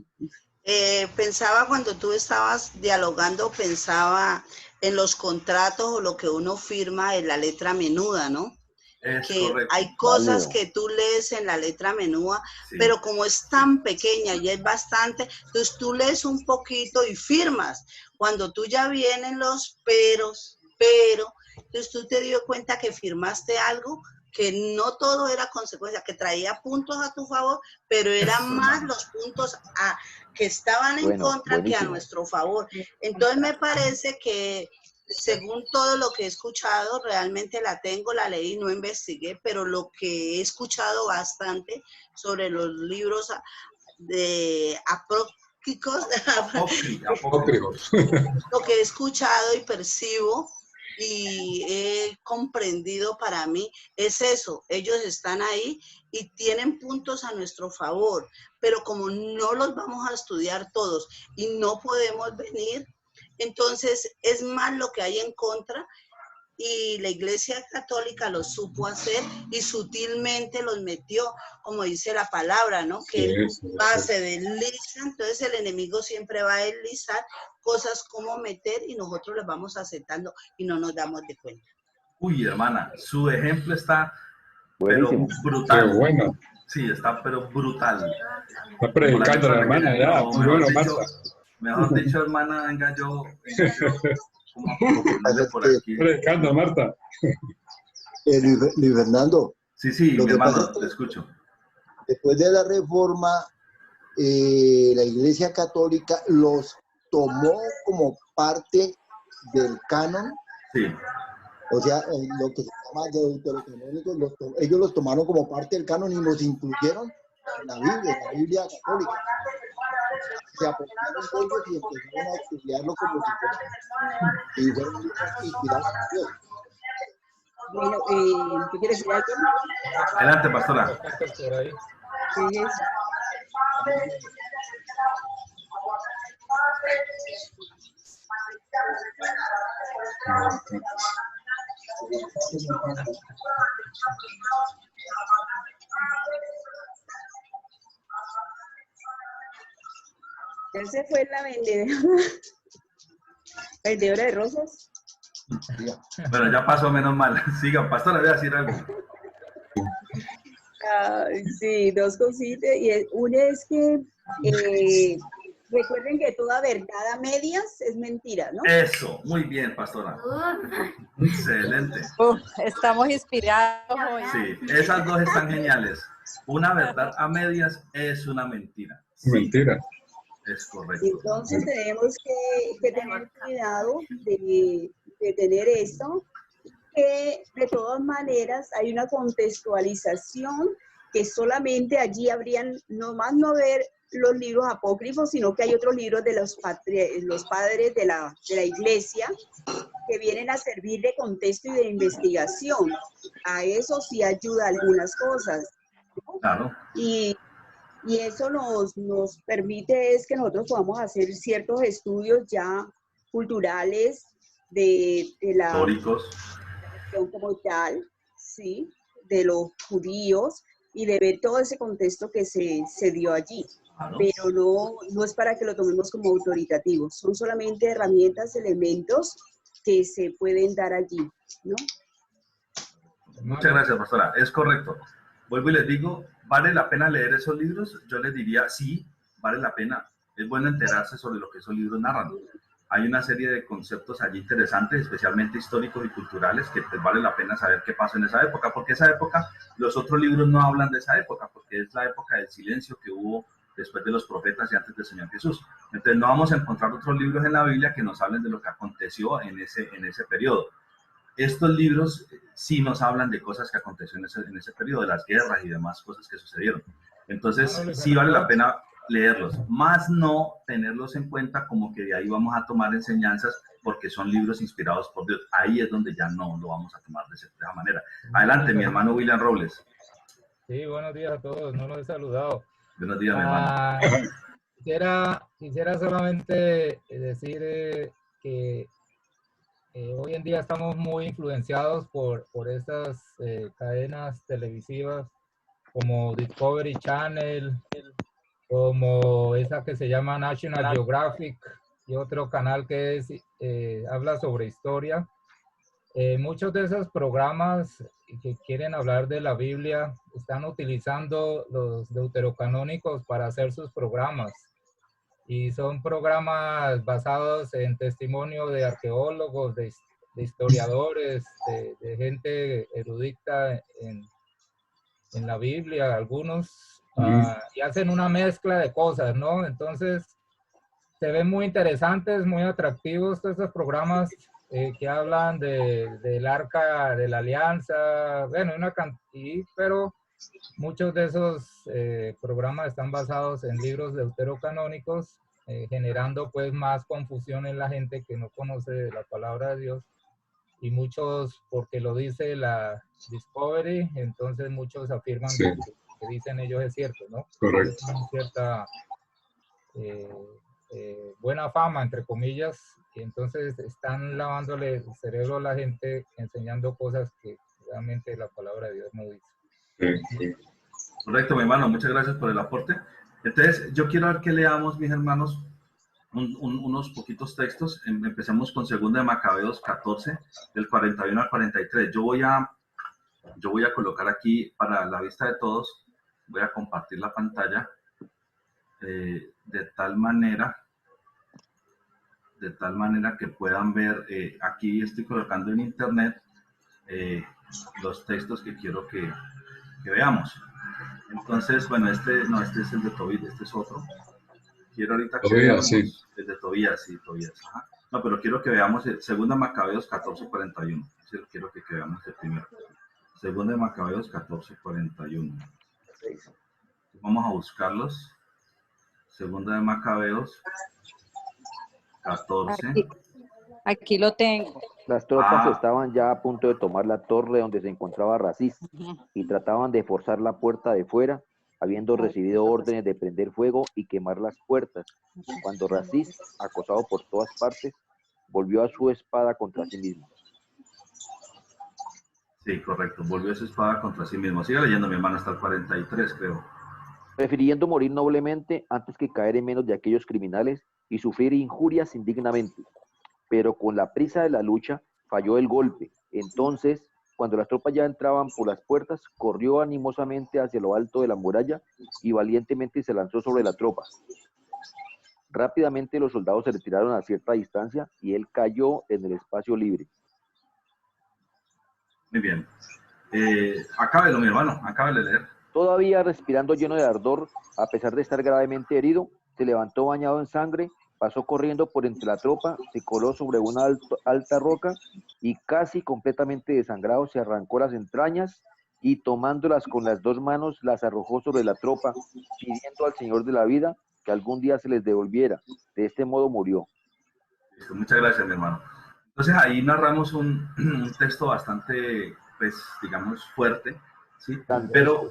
Pensaba cuando tú estabas dialogando, pensaba en los contratos o lo que uno firma en la letra menuda, ¿no? Es que correcto. hay cosas que tú lees en la letra menuda, sí, pero como es tan pequeña y es bastante, entonces tú lees un poquito y firmas. Cuando tú ya vienen los pero, entonces tú te dio cuenta que firmaste algo que no todo era consecuencia, que traía puntos a tu favor, pero eran más los puntos que estaban en contra buenísimo, que a nuestro favor. Entonces me parece que según todo lo que he escuchado, realmente la leí, no investigué, pero lo que he escuchado bastante sobre los libros de apócrifos, lo que he escuchado y percibo y he comprendido para mí es eso, ellos están ahí y tienen puntos a nuestro favor, pero como no los vamos a estudiar todos y no podemos venir, entonces es más lo que hay en contra y la Iglesia Católica lo supo hacer y sutilmente los metió, como dice la palabra, ¿no? Que se desliza, entonces el enemigo siempre va a deslizar cosas como meter y nosotros las vamos aceptando y no nos damos de cuenta. Uy, hermana, su ejemplo está buenísimo, pero brutal. Qué bueno. Sí, está pero brutal. Está predicando la hermana ya. No, mejor dicho, hermana, venga yo como por aquí. Predicando, Marta. Luis Fernando. Sí, mi hermano, te escucho. Después de la reforma, la Iglesia Católica los tomó como parte del canon. Sí. O sea, lo que se llama deuterocanónicos, ellos los tomaron como parte del canon y los incluyeron en la Biblia católica. se apropiaron de ellos y empezaron a estudiarlo como si fueran inspirados por Dios. Bueno, ¿tú quieres decir algo? Adelante, pastora. Sí, es. ¿Ya se fue la vendedora de rosas? Bueno, ya pasó, menos mal. Siga, pastora, voy a decir algo. Sí, dos cositas. Una es que recuerden que toda verdad a medias es mentira, ¿no? Eso, muy bien, pastora. Excelente. Estamos inspirados hoy. Sí, esas dos están geniales. Una verdad a medias es una mentira. Sí, Mentira. es correcto. Entonces tenemos que tener cuidado de tener esto, que de todas maneras hay una contextualización que solamente allí habrían, nomás no ver los libros apócrifos, sino que hay otros libros de los padres de la iglesia que vienen a servir de contexto y de investigación. A eso sí ayuda algunas cosas, ¿no? Claro. Y eso nos permite es que nosotros podamos hacer ciertos estudios ya culturales de la Históricos. religión como tal, ¿sí? De los judíos y de ver todo ese contexto que se dio allí. Claro. Pero no es para que lo tomemos como autoritativos, son solamente herramientas, elementos que se pueden dar allí, ¿no? Muchas gracias, pastora. Es correcto. Vuelvo y les digo, ¿vale la pena leer esos libros? Yo les diría, sí, vale la pena. Es bueno enterarse sobre lo que esos libros narran. Hay una serie de conceptos allí interesantes, especialmente históricos y culturales, que pues vale la pena saber qué pasó en esa época, porque esa época, los otros libros no hablan de esa época, porque es la época del silencio que hubo después de los profetas y antes del Señor Jesús. Entonces no vamos a encontrar otros libros en la Biblia que nos hablen de lo que aconteció en ese periodo. Estos libros sí nos hablan de cosas que acontecieron en ese periodo, de las guerras y demás cosas que sucedieron. Entonces, sí vale la pena leerlos, más no tenerlos en cuenta como que de ahí vamos a tomar enseñanzas porque son libros inspirados por Dios. Ahí es donde ya no lo vamos a tomar de esa manera. Adelante, mi hermano William Robles. Sí, buenos días a todos, no los he saludado. Buenos días, mi hermano. Quisiera solamente decir que hoy en día estamos muy influenciados por estas cadenas televisivas como Discovery Channel, como esa que se llama National Geographic y otro canal que habla sobre historia. Muchos de esos programas que quieren hablar de la Biblia están utilizando los deuterocanónicos para hacer sus programas. Y son programas basados en testimonio de arqueólogos, de historiadores, de gente erudita en la Biblia, algunos, y hacen una mezcla de cosas, ¿no? Entonces, se ven muy interesantes, muy atractivos todos estos programas que hablan del Arca de la Alianza, bueno, pero muchos de esos programas están basados en libros deuterocanónicos, generando pues más confusión en la gente que no conoce la palabra de Dios, y muchos, porque lo dice la Discovery, entonces muchos afirman que dicen ellos es cierto, ¿no? Correcto. Tienen cierta buena fama, entre comillas, y entonces están lavándole el cerebro a la gente, enseñando cosas que realmente la palabra de Dios no dice. Correcto, mi hermano, muchas gracias por el aporte. Entonces, yo quiero ver que leamos, mis hermanos, unos poquitos textos. Empecemos con 2 de Macabeos 14, del 41 al 43. Yo voy a colocar aquí para la vista de todos, voy a compartir la pantalla de tal manera que puedan ver, aquí estoy colocando en internet los textos que quiero que veamos. Entonces, bueno, este es el de Tobías, este es otro. Quiero ahorita que veamos el de Tobías, sí, Tobías. Ajá. No, pero quiero que veamos 2 Macabeos 14:41. Quiero que veamos el primero. 2 de Macabeos 14:41. Vamos a buscarlos. Segunda de Macabeos 14. Aquí lo tengo. Las tropas estaban ya a punto de tomar la torre donde se encontraba Rasís y trataban de forzar la puerta de fuera, habiendo recibido órdenes de prender fuego y quemar las puertas. Cuando Rasís, acosado por todas partes, volvió a su espada contra sí mismo. Sí, correcto. Volvió su espada contra sí mismo. Sigue leyendo, mi hermano, hasta el 43, creo. Prefiriendo morir noblemente antes que caer en manos de aquellos criminales y sufrir injurias indignamente. Pero con la prisa de la lucha falló el golpe. Entonces, cuando las tropas ya entraban por las puertas, corrió animosamente hacia lo alto de la muralla y valientemente se lanzó sobre la tropa. Rápidamente los soldados se retiraron a cierta distancia y él cayó en el espacio libre. Muy bien. Acábelo, mi hermano, acabe de leer. Todavía respirando lleno de ardor, a pesar de estar gravemente herido, se levantó bañado en sangre, pasó corriendo por entre la tropa, se coló sobre una alta roca y casi completamente desangrado se arrancó las entrañas y tomándolas con las dos manos las arrojó sobre la tropa, pidiendo al Señor de la vida que algún día se les devolviera. De este modo murió. Listo, muchas gracias, mi hermano. Entonces ahí narramos un texto bastante, pues, digamos, fuerte, ¿sí? Pero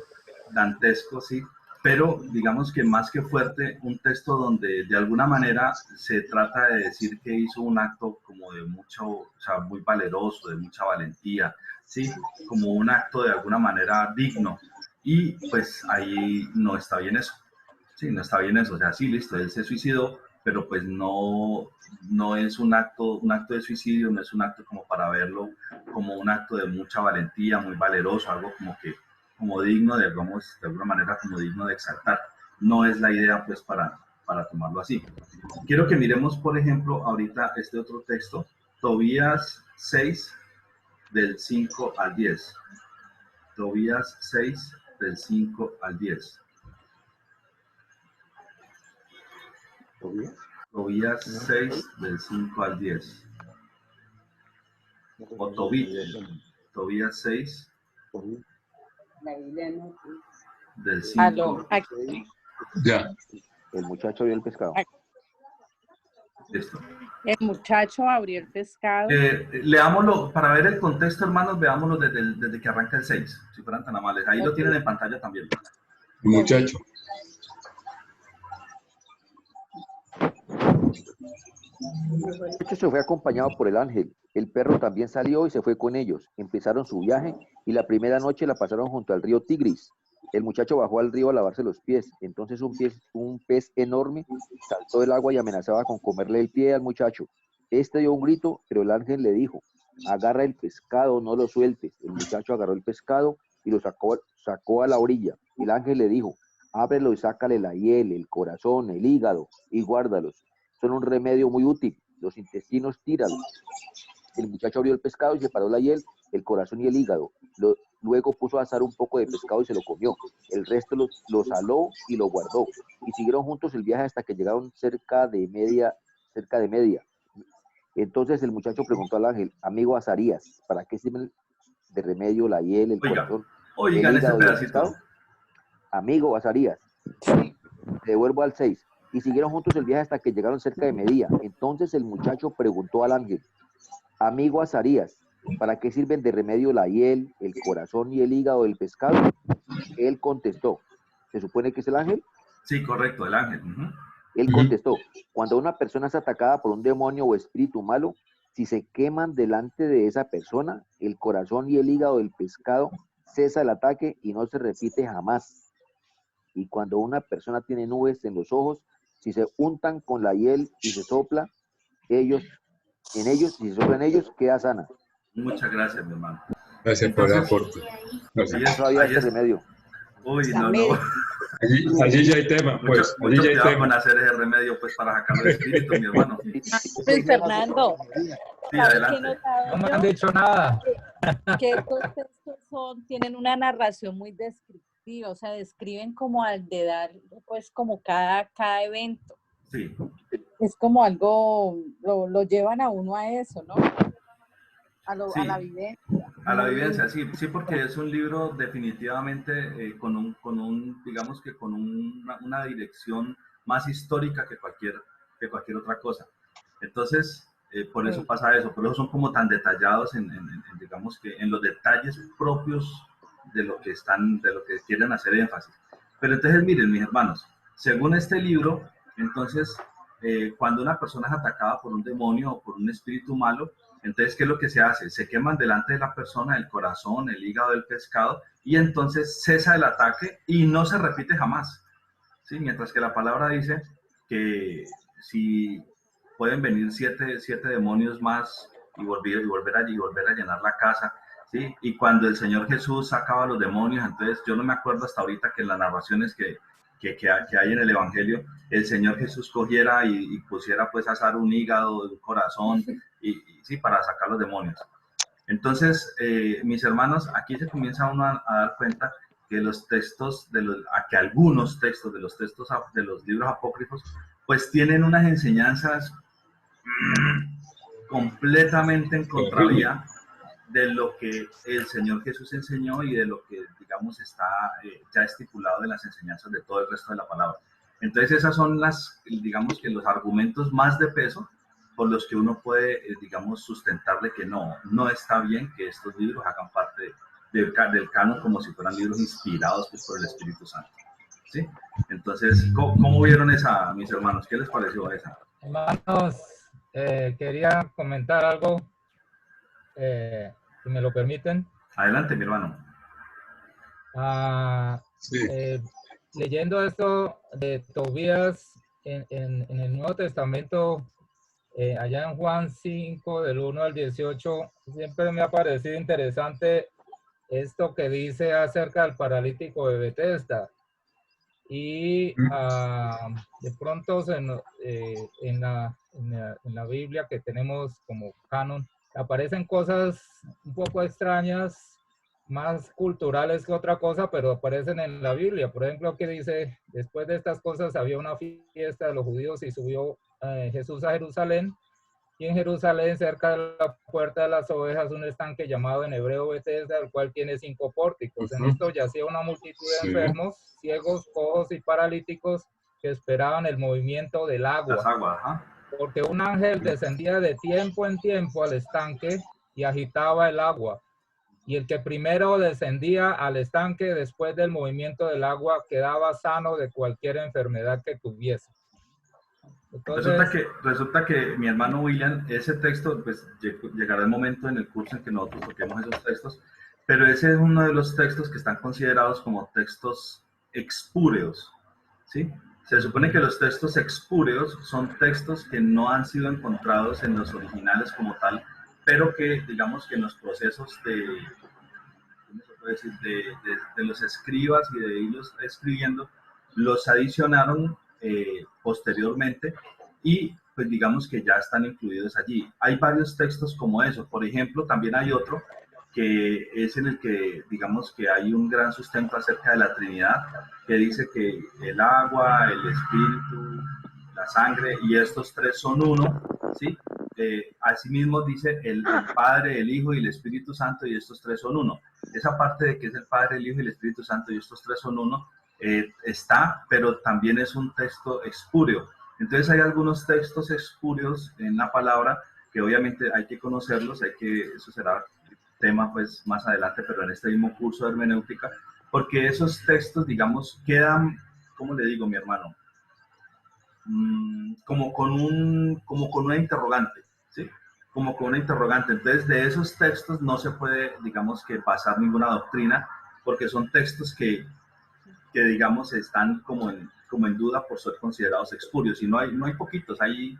dantesco, sí. Pero digamos que más que fuerte, un texto donde de alguna manera se trata de decir que hizo un acto como de mucho, o sea, muy valeroso, de mucha valentía, ¿sí? Como un acto de alguna manera digno. Y pues ahí no está bien eso. Sí, no está bien eso. O sea, sí, listo, él se suicidó, pero pues no es un acto de suicidio, no es un acto como para verlo como un acto de mucha valentía, muy valeroso, algo como digno de, digamos, de alguna manera como digno de exaltar. No es la idea pues para tomarlo así. Quiero que miremos, por ejemplo, ahorita este otro texto, Tobías 6, del 5 al 10. Tobías 6, del 5 al 10. Tobías 6, del 5 al 10. O Tobías 6, del 5. Ya. El muchacho vio el pescado. Listo. El muchacho abrió el pescado. Leámoslo, para ver el contexto, hermanos, veámoslo desde que arranca el 6, si fueran tan amables. Ahí lo tienen en pantalla también. El muchacho. El muchacho se fue acompañado por el ángel. El perro también salió y se fue con ellos. Empezaron su viaje y la primera noche la pasaron junto al río Tigris. El muchacho bajó al río a lavarse los pies. Entonces un pez enorme saltó del agua y amenazaba con comerle el pie al muchacho. Este dio un grito, pero el ángel le dijo: agarra el pescado, no lo sueltes. El muchacho agarró el pescado y lo sacó a la orilla. El ángel le dijo: ábrelo y sácale la hiel, el corazón, el hígado y guárdalos. Son un remedio muy útil. Los intestinos tíralos. El muchacho abrió el pescado y separó la hiel, el corazón y el hígado. Luego puso a asar un poco de pescado y se lo comió. El resto lo saló y lo guardó. Y siguieron juntos el viaje hasta que llegaron cerca de media. Entonces el muchacho preguntó al ángel: amigo Azarías, ¿para qué sirven de remedio la hiel, el corazón, el hígado y el pescado? Amigo Azarías, te devuelvo al 6. Y siguieron juntos el viaje hasta que llegaron cerca de Medía. Entonces el muchacho preguntó al ángel: amigo Azarías, ¿para qué sirven de remedio la hiel, el corazón y el hígado del pescado? Él contestó. ¿Se supone que es el ángel? Sí, correcto, el ángel. Él contestó: cuando una persona es atacada por un demonio o espíritu malo, si se queman delante de esa persona, el corazón y el hígado del pescado cesa el ataque y no se repite jamás. Y cuando una persona tiene nubes en los ojos, si se untan con la hiel y se sopla si se sopla en ellos, queda sana. Muchas gracias, mi hermano. Gracias por el aporte. Todavía este remedio. Uy, no. Allí ya hay tema, pues. Mucho cuidado con hacer ese remedio, pues, para sacarlo del espíritu, mi hermano. Luis Fernando, sí, adelante. No me han dicho nada. Que estos textos tienen una narración muy descriptiva, o sea, describen como al dedal, pues, como cada evento. Sí. Es como algo, lo llevan a uno a eso, ¿no? A la vivencia. A la vivencia, sí, porque es un libro definitivamente con un digamos que con una dirección más histórica que cualquier otra cosa. Entonces, por eso pasa eso, por eso son como tan detallados digamos que en los detalles propios de lo que quieren hacer énfasis. Pero entonces, miren, mis hermanos, según este libro, entonces, cuando una persona es atacada por un demonio o por un espíritu malo, entonces, ¿qué es lo que se hace? Se queman delante de la persona el corazón, el hígado, el pescado, y entonces cesa el ataque y no se repite jamás, ¿sí? Mientras que la palabra dice que si pueden venir siete demonios más y volver a llenar la casa, ¿sí? Y cuando el Señor Jesús sacaba a los demonios, entonces yo no me acuerdo hasta ahorita que en las narraciones que hay en el Evangelio, el Señor Jesús cogiera y pusiera pues a asar un hígado, un corazón, y sí, para sacar los demonios. Entonces, mis hermanos, aquí se comienza uno a dar cuenta que los textos, que algunos textos de los libros apócrifos, pues tienen unas enseñanzas completamente en contravía de lo que el Señor Jesús enseñó y de lo que, digamos, está ya estipulado en las enseñanzas de todo el resto de la palabra. Entonces, esas son digamos que los argumentos más de peso por los que uno puede, digamos, sustentarle que no está bien que estos libros hagan parte del canon como si fueran libros inspirados pues, por el Espíritu Santo. ¿Sí? Entonces, ¿cómo vieron esa, mis hermanos? ¿Qué les pareció esa? Hermanos, quería comentar algo, si me lo permiten. Adelante, mi hermano. Sí. Leyendo esto de Tobías en el Nuevo Testamento, allá en Juan 5, del 1 al 18, siempre me ha parecido interesante esto que dice acerca del paralítico de Betesda. Y de pronto en la Biblia que tenemos como canon, aparecen cosas un poco extrañas, más culturales que otra cosa, pero aparecen en la Biblia. Por ejemplo, que dice, después de estas cosas había una fiesta de los judíos y subió Jesús a Jerusalén, y en Jerusalén, cerca de la puerta de las ovejas, un estanque llamado en hebreo Betesda, el cual tiene 5 pórticos. En esto yacía una multitud de enfermos, ciegos, cojos y paralíticos que esperaban el movimiento del agua. Porque un ángel descendía de tiempo en tiempo al estanque y agitaba el agua. Y el que primero descendía al estanque después del movimiento del agua quedaba sano de cualquier enfermedad que tuviese. Entonces, resulta que mi hermano William, ese texto, pues llegará el momento en el curso en que nosotros toquemos esos textos, pero ese es uno de los textos que están considerados como textos expúreos, ¿sí? Se supone que los textos expúreos son textos que no han sido encontrados en los originales como tal, pero que, digamos que en los procesos de los escribas y de irlos escribiendo, los adicionaron posteriormente y pues digamos que ya están incluidos allí. Hay varios textos como eso. Por ejemplo, también hay otro que es en el que digamos que hay un gran sustento acerca de la Trinidad, que dice que el agua, el espíritu, la sangre y estos tres son uno, ¿sí? Asimismo dice el Padre, el Hijo y el Espíritu Santo, y estos tres son uno. Esa parte de que es el Padre, el Hijo y el Espíritu Santo y estos tres son uno está, pero también es un texto espúreo. Entonces hay algunos textos espúreos en la palabra que obviamente hay que conocerlos, eso será tema pues más adelante, pero en este mismo curso de hermenéutica, porque esos textos, digamos, quedan, ¿cómo le digo, mi hermano? Como con una interrogante, ¿sí? Como con una interrogante. Entonces, de esos textos no se puede, digamos, que pasar ninguna doctrina, porque son textos que digamos, están como en duda por ser considerados expurios. Y no hay poquitos, hay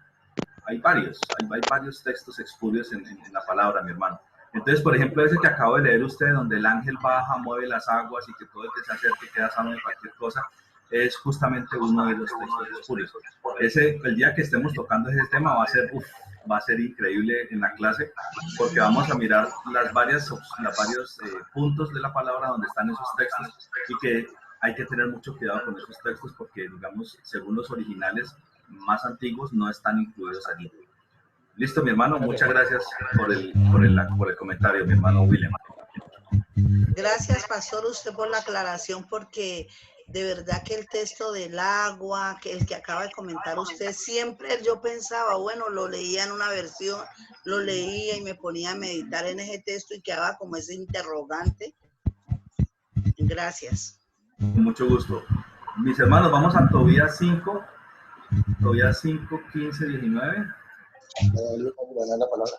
varios textos expurios en la palabra, mi hermano. Entonces, por ejemplo, ese que acabo de leer usted, donde el ángel baja, mueve las aguas y que todo el que se acerque queda sano de cualquier cosa, es justamente uno de los textos espurios. El día que estemos tocando ese tema va a ser increíble en la clase, porque vamos a mirar los varios puntos de la palabra donde están esos textos, y que hay que tener mucho cuidado con esos textos porque, digamos, según los originales más antiguos, no están incluidos allí. Listo, mi hermano, muchas gracias por el comentario, mi hermano William. Gracias, pastor, usted por la aclaración, porque de verdad que el texto del agua, que el que acaba de comentar usted, siempre yo pensaba, bueno, lo leía en una versión, lo leía y me ponía a meditar en ese texto y quedaba como ese interrogante. Gracias. Con mucho gusto. Mis hermanos, vamos a Tobías 5, Tobías 5, 15, 19. La palabra.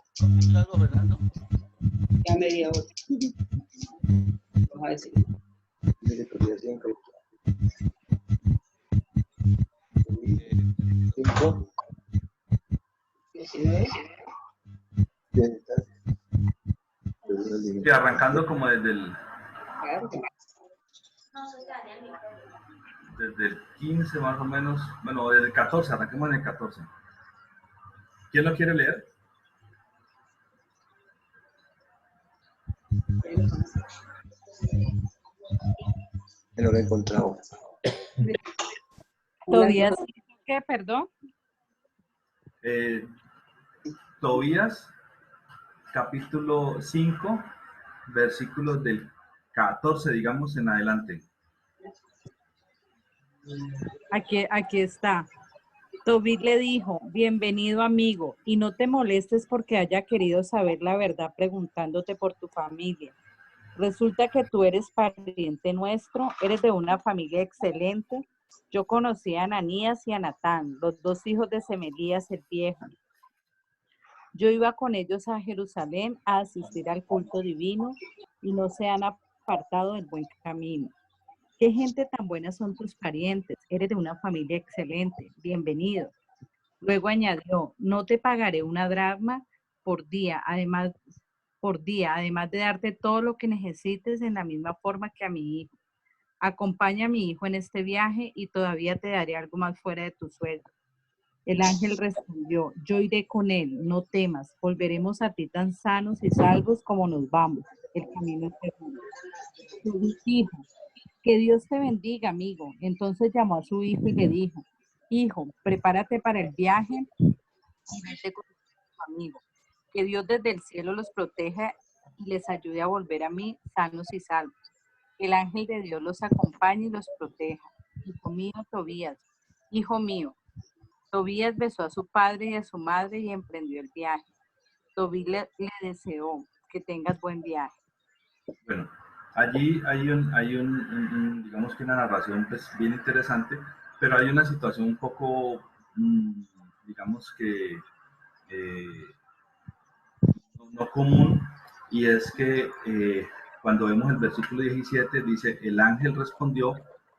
Algo, Fernando. Ya media hora. Vamos a decir. Mire, Tobías 5. 5. 19. Sí, arrancando como desde el, desde el 15 más o menos, bueno, desde el 14, arranquemos en el 14. ¿Quién lo quiere leer? No lo he encontrado. Tobías, ¿qué? Perdón. Tobías, capítulo 5, versículos del 14, digamos, en adelante. Aquí está. Tobit le dijo, bienvenido amigo, y no te molestes porque haya querido saber la verdad preguntándote por tu familia. Resulta que tú eres pariente nuestro, eres de una familia excelente. Yo conocí a Ananías y a Natán, los dos hijos de Semelías el viejo. Yo iba con ellos a Jerusalén a asistir al culto divino y no se han apartado del buen camino. ¿Qué gente tan buena son tus parientes? Eres de una familia excelente. Bienvenido. Luego añadió, no te pagaré una dracma por día, además de darte todo lo que necesites en la misma forma que a mi hijo. Acompaña a mi hijo en este viaje y todavía te daré algo más fuera de tu sueldo. El ángel respondió, yo iré con él, no temas, volveremos a ti tan sanos y salvos como nos vamos. El camino es seguro. Su hijo, que Dios te bendiga, amigo. Entonces llamó a su hijo y le dijo, hijo, prepárate para el viaje y vete con tu amigo. Que Dios desde el cielo los proteja y les ayude a volver a mí sanos y salvos. El ángel de Dios los acompañe y los proteja. Hijo mío, Tobías, hijo mío. Tobías besó a su padre y a su madre y emprendió el viaje. Tobías le deseó que tengas buen viaje. Bueno, allí hay digamos que una narración pues, bien interesante, pero hay una situación un poco, digamos que no común, y es que cuando vemos el versículo 17 dice, el ángel respondió,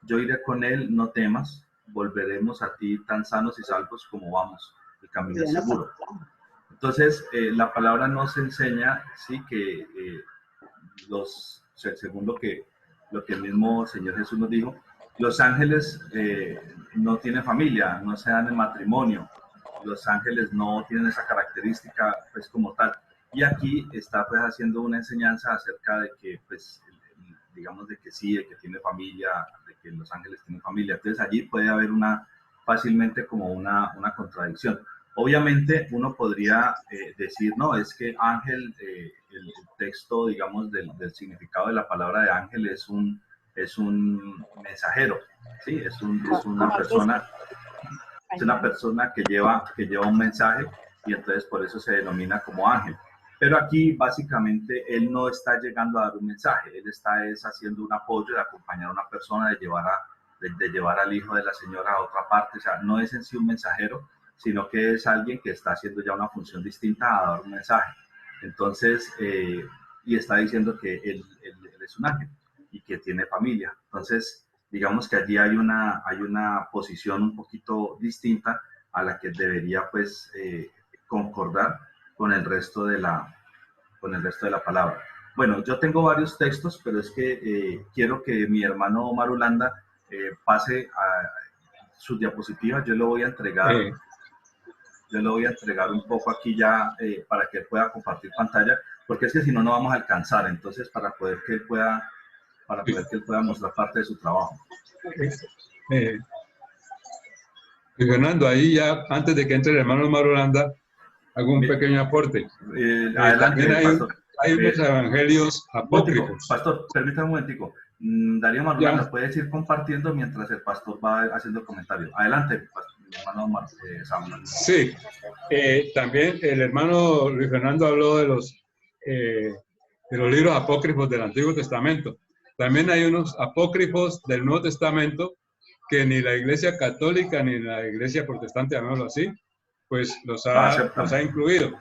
yo iré con él, no temas, volveremos a ti tan sanos y salvos como vamos, el camino es seguro. Entonces, la palabra nos enseña, sí, que según lo que el mismo Señor Jesús nos dijo, los ángeles no tienen familia, no se dan en matrimonio, los ángeles no tienen esa característica pues como tal. Y aquí está pues haciendo una enseñanza acerca de que pues digamos de que sí, de que tiene familia, de que los ángeles tienen familia. Entonces allí puede haber fácilmente como una contradicción. Obviamente uno podría decir, no, es que ángel, el texto, digamos, del significado de la palabra de ángel es un mensajero, ¿sí? Es una persona que lleva un mensaje y entonces por eso se denomina como ángel. Pero aquí básicamente él no está llegando a dar un mensaje, él está haciendo un apoyo de acompañar a una persona, de llevar al hijo de la señora a otra parte, o sea, no es en sí un mensajero, sino que es alguien que está haciendo ya una función distinta a dar un mensaje. Entonces, y está diciendo que él es un ángel y que tiene familia. Entonces, digamos que allí hay una posición un poquito distinta a la que debería pues concordar con el resto de la palabra. Bueno, yo tengo varios textos, pero es que quiero que mi hermano Omar Ulanda pase a sus diapositivas. Yo le voy a entregar un poco aquí ya para que él pueda compartir pantalla, porque es que si no, no vamos a alcanzar. Entonces, para poder que él pueda mostrar parte de su trabajo. Fernando, ahí ya, antes de que entre el hermano Omar Ulanda, hago un pequeño aporte. Adelante, también pastor. Hay unos evangelios apócrifos. Pastor, permítame un momentico. Darío Marulanda, ¿las puedes ir compartiendo mientras el pastor va haciendo el comentario? Adelante, mi hermano Samuel. Sí, también el hermano Luis Fernando habló de los libros apócrifos del Antiguo Testamento. También hay unos apócrifos del Nuevo Testamento que ni la Iglesia Católica ni la Iglesia Protestante, llamémoslo así, pues los ha incluido.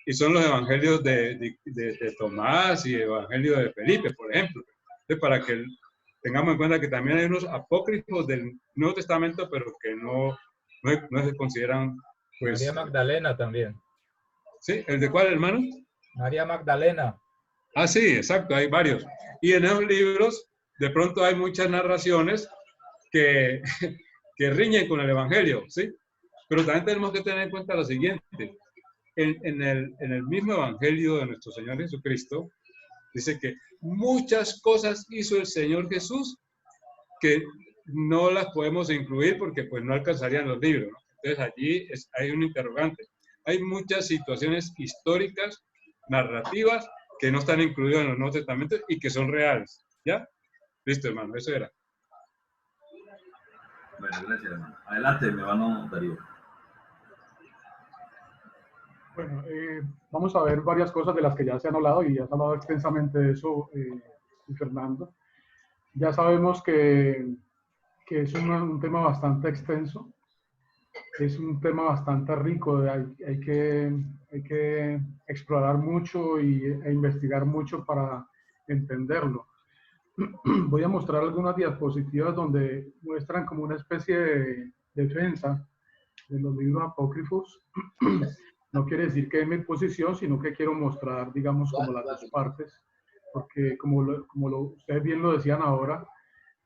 Y son los evangelios de Tomás y el evangelio de Felipe, por ejemplo. Entonces, para que tengamos en cuenta que también hay unos apócrifos del Nuevo Testamento, pero que no se consideran, pues... María Magdalena también. ¿Sí? ¿El de cuál, hermano? María Magdalena. Ah, sí, exacto, hay varios. Y en esos libros, de pronto hay muchas narraciones que riñen con el evangelio, ¿sí? Pero también tenemos que tener en cuenta lo siguiente. En el mismo evangelio de nuestro Señor Jesucristo, dice que muchas cosas hizo el Señor Jesús que no las podemos incluir porque pues no alcanzarían los libros, ¿no? Entonces allí hay un interrogante. Hay muchas situaciones históricas, narrativas, que no están incluidas en los Nuevos Testamentos y que son reales. ¿Ya? Listo, hermano, eso era. Bueno, gracias, hermano. Adelante, mi hermano Darío. Bueno, vamos a ver varias cosas de las que ya se han hablado y ya se ha hablado extensamente de eso, Fernando. Ya sabemos que es un tema bastante extenso, es un tema bastante rico, hay que explorar mucho e investigar mucho para entenderlo. Voy a mostrar algunas diapositivas donde muestran como una especie de defensa de los libros apócrifos. No quiere decir que es mi posición, sino que quiero mostrar, digamos, como las dos partes, porque como ustedes bien lo decían ahora,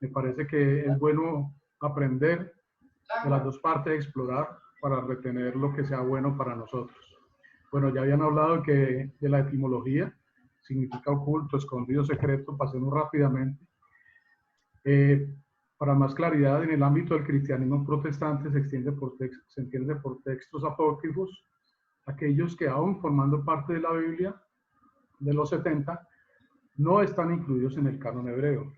me parece que es bueno aprender de las dos partes, explorar para retener lo que sea bueno para nosotros. Bueno, ya habían hablado de la etimología, significa oculto, escondido, secreto, pasemos rápidamente. Para más claridad, en el ámbito del cristianismo protestante se entiende por textos apócrifos aquellos que aún formando parte de la Biblia de los 70 no están incluidos en el canon hebreo.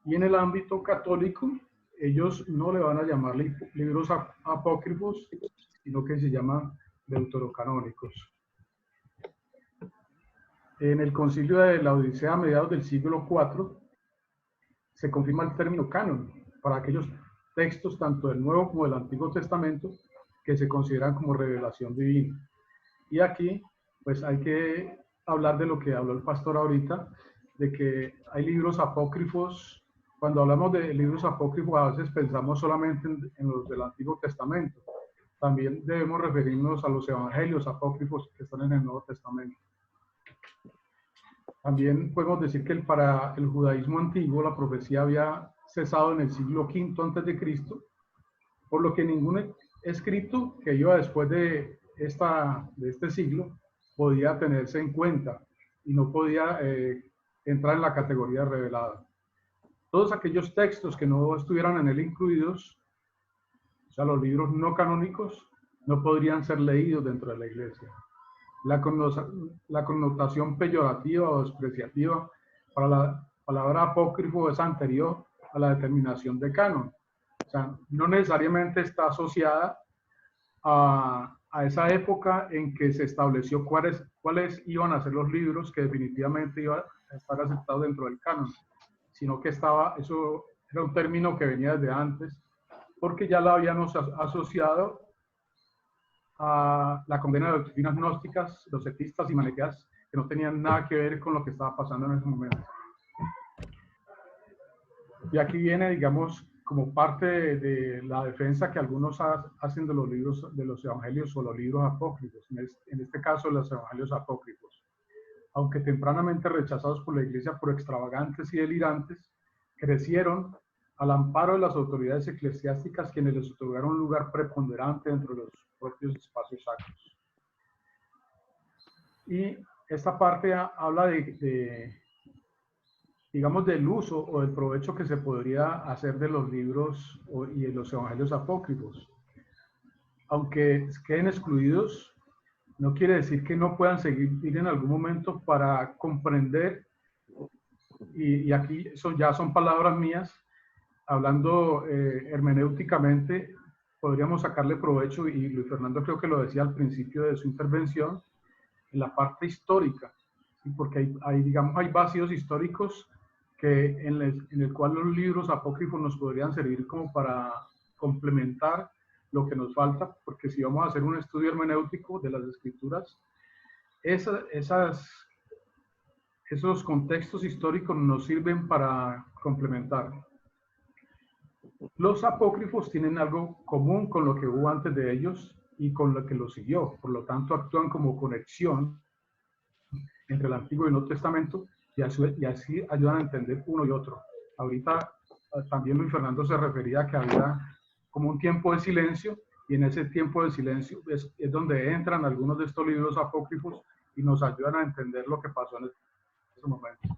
Y en el ámbito católico, ellos no le van a llamar libros apócrifos, sino que se llaman deuterocanónicos. En el concilio de la Odisea a mediados del siglo IV, se confirma el término canon para aquellos textos tanto del Nuevo como del Antiguo Testamento que se consideran como revelación divina. Y aquí, pues hay que hablar de lo que habló el pastor ahorita, de que hay libros apócrifos. Cuando hablamos de libros apócrifos, a veces pensamos solamente en los del Antiguo Testamento. También debemos referirnos a los evangelios apócrifos que están en el Nuevo Testamento. También podemos decir que para el judaísmo antiguo la profecía había cesado en el siglo V a.C., por lo que ningún escrito que iba después de este siglo podía tenerse en cuenta y no podía entrar en la categoría revelada. Todos aquellos textos que no estuvieran en él incluidos, o sea, los libros no canónicos, no podrían ser leídos dentro de la iglesia. La connotación peyorativa o despreciativa para la palabra apócrifo es anterior a la determinación de canon. O sea, no necesariamente está asociada a esa época en que se estableció cuáles iban a ser los libros que definitivamente iban a estar aceptados dentro del canon, sino que eso era un término que venía desde antes, porque ya la habíamos asociado a la condena de doctrinas gnósticas, docetistas y maniqueas, que no tenían nada que ver con lo que estaba pasando en ese momento. Y aquí viene, digamos, como parte de la defensa que algunos hacen de los libros, de los evangelios o los libros apócrifos, en este caso los evangelios apócrifos. Aunque tempranamente rechazados por la iglesia por extravagantes y delirantes, crecieron al amparo de las autoridades eclesiásticas quienes les otorgaron un lugar preponderante dentro de los propios espacios sacros. Y esta parte habla digamos, del uso o del provecho que se podría hacer de los libros y de los evangelios apócrifos. Aunque queden excluidos, no quiere decir que no puedan seguir en algún momento para comprender y aquí ya son palabras mías, hablando hermenéuticamente, podríamos sacarle provecho, y Luis Fernando creo que lo decía al principio de su intervención, en la parte histórica, ¿sí? Porque digamos, hay vacíos históricos en el cual los libros apócrifos nos podrían servir como para complementar lo que nos falta, porque si vamos a hacer un estudio hermenéutico de las escrituras, esos contextos históricos nos sirven para complementar. Los apócrifos tienen algo común con lo que hubo antes de ellos y con lo que lo siguió, por lo tanto actúan como conexión entre el Antiguo y el Nuevo Testamento y así ayudan a entender uno y otro. Ahorita también Luis Fernando se refería a que había como un tiempo de silencio, y en ese tiempo de silencio es donde entran algunos de estos libros apócrifos y nos ayudan a entender lo que pasó en ese momento.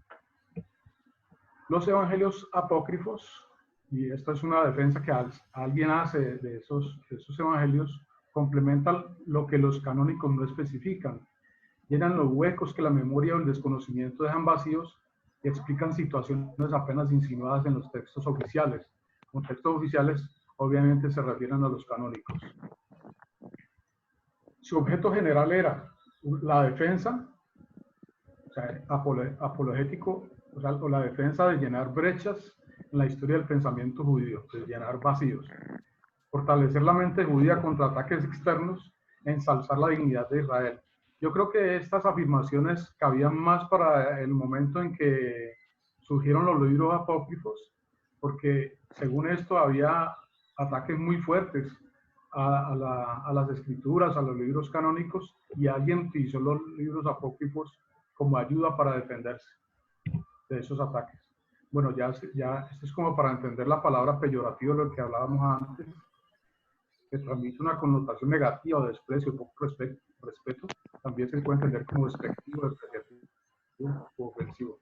Los evangelios apócrifos, y esta es una defensa que alguien hace de esos evangelios, complementan lo que los canónicos no especifican. Llenan los huecos que la memoria o el desconocimiento dejan vacíos y explican situaciones apenas insinuadas en los textos oficiales. Los textos oficiales obviamente se refieren a los canónicos. Su objeto general era la defensa, o sea, apologético, o la defensa de llenar brechas en la historia del pensamiento judío, de llenar vacíos, fortalecer la mente judía contra ataques externos, ensalzar la dignidad de Israel. Yo creo que estas afirmaciones cabían más para el momento en que surgieron los libros apócrifos, porque según esto había ataques muy fuertes a las escrituras, a los libros canónicos, y alguien utilizó los libros apócrifos como ayuda para defenderse de esos ataques. Bueno, ya esto es como para entender la palabra peyorativo, lo que hablábamos antes, que transmite una connotación negativa o desprecio, poco respeto, también se puede entender como despectivo, despreciativo o ofensivo.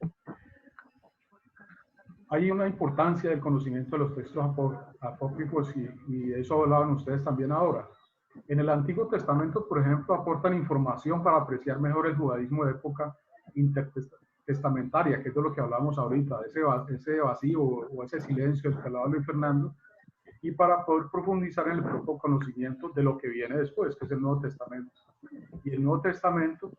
Hay una importancia del conocimiento de los textos apócrifos y eso hablaban ustedes también ahora. En el Antiguo Testamento, por ejemplo, aportan información para apreciar mejor el judaísmo de época intertestamentaria, que es de lo que hablamos ahorita, ese vacío o ese silencio del que hablaba Luis Fernando, y para poder profundizar en el propio conocimiento de lo que viene después, que es el Nuevo Testamento. Y el Nuevo Testamento,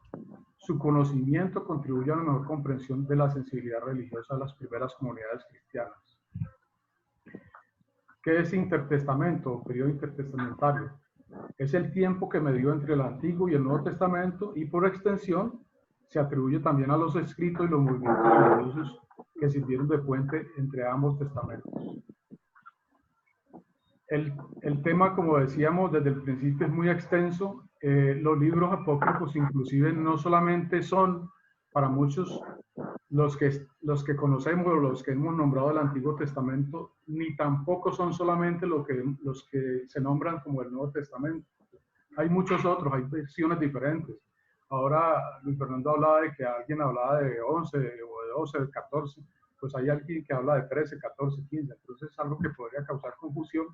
su conocimiento contribuye a una mejor comprensión de la sensibilidad religiosa de las primeras comunidades cristianas. ¿Qué es intertestamento o periodo intertestamentario? Es el tiempo que medió entre el Antiguo y el Nuevo Testamento, y por extensión se atribuye también a los escritos y los movimientos religiosos que sirvieron de puente entre ambos testamentos. El tema, como decíamos desde el principio, es muy extenso. Los libros apócrifos inclusive no solamente son para muchos los que conocemos o los que hemos nombrado el Antiguo Testamento, ni tampoco son solamente los que se nombran como el Nuevo Testamento. Hay muchos otros, hay versiones diferentes. Ahora Luis Fernando hablaba de que alguien hablaba de 11 o de 12, de 14, pues hay alguien que habla de 13, 14, 15, entonces es algo que podría causar confusión,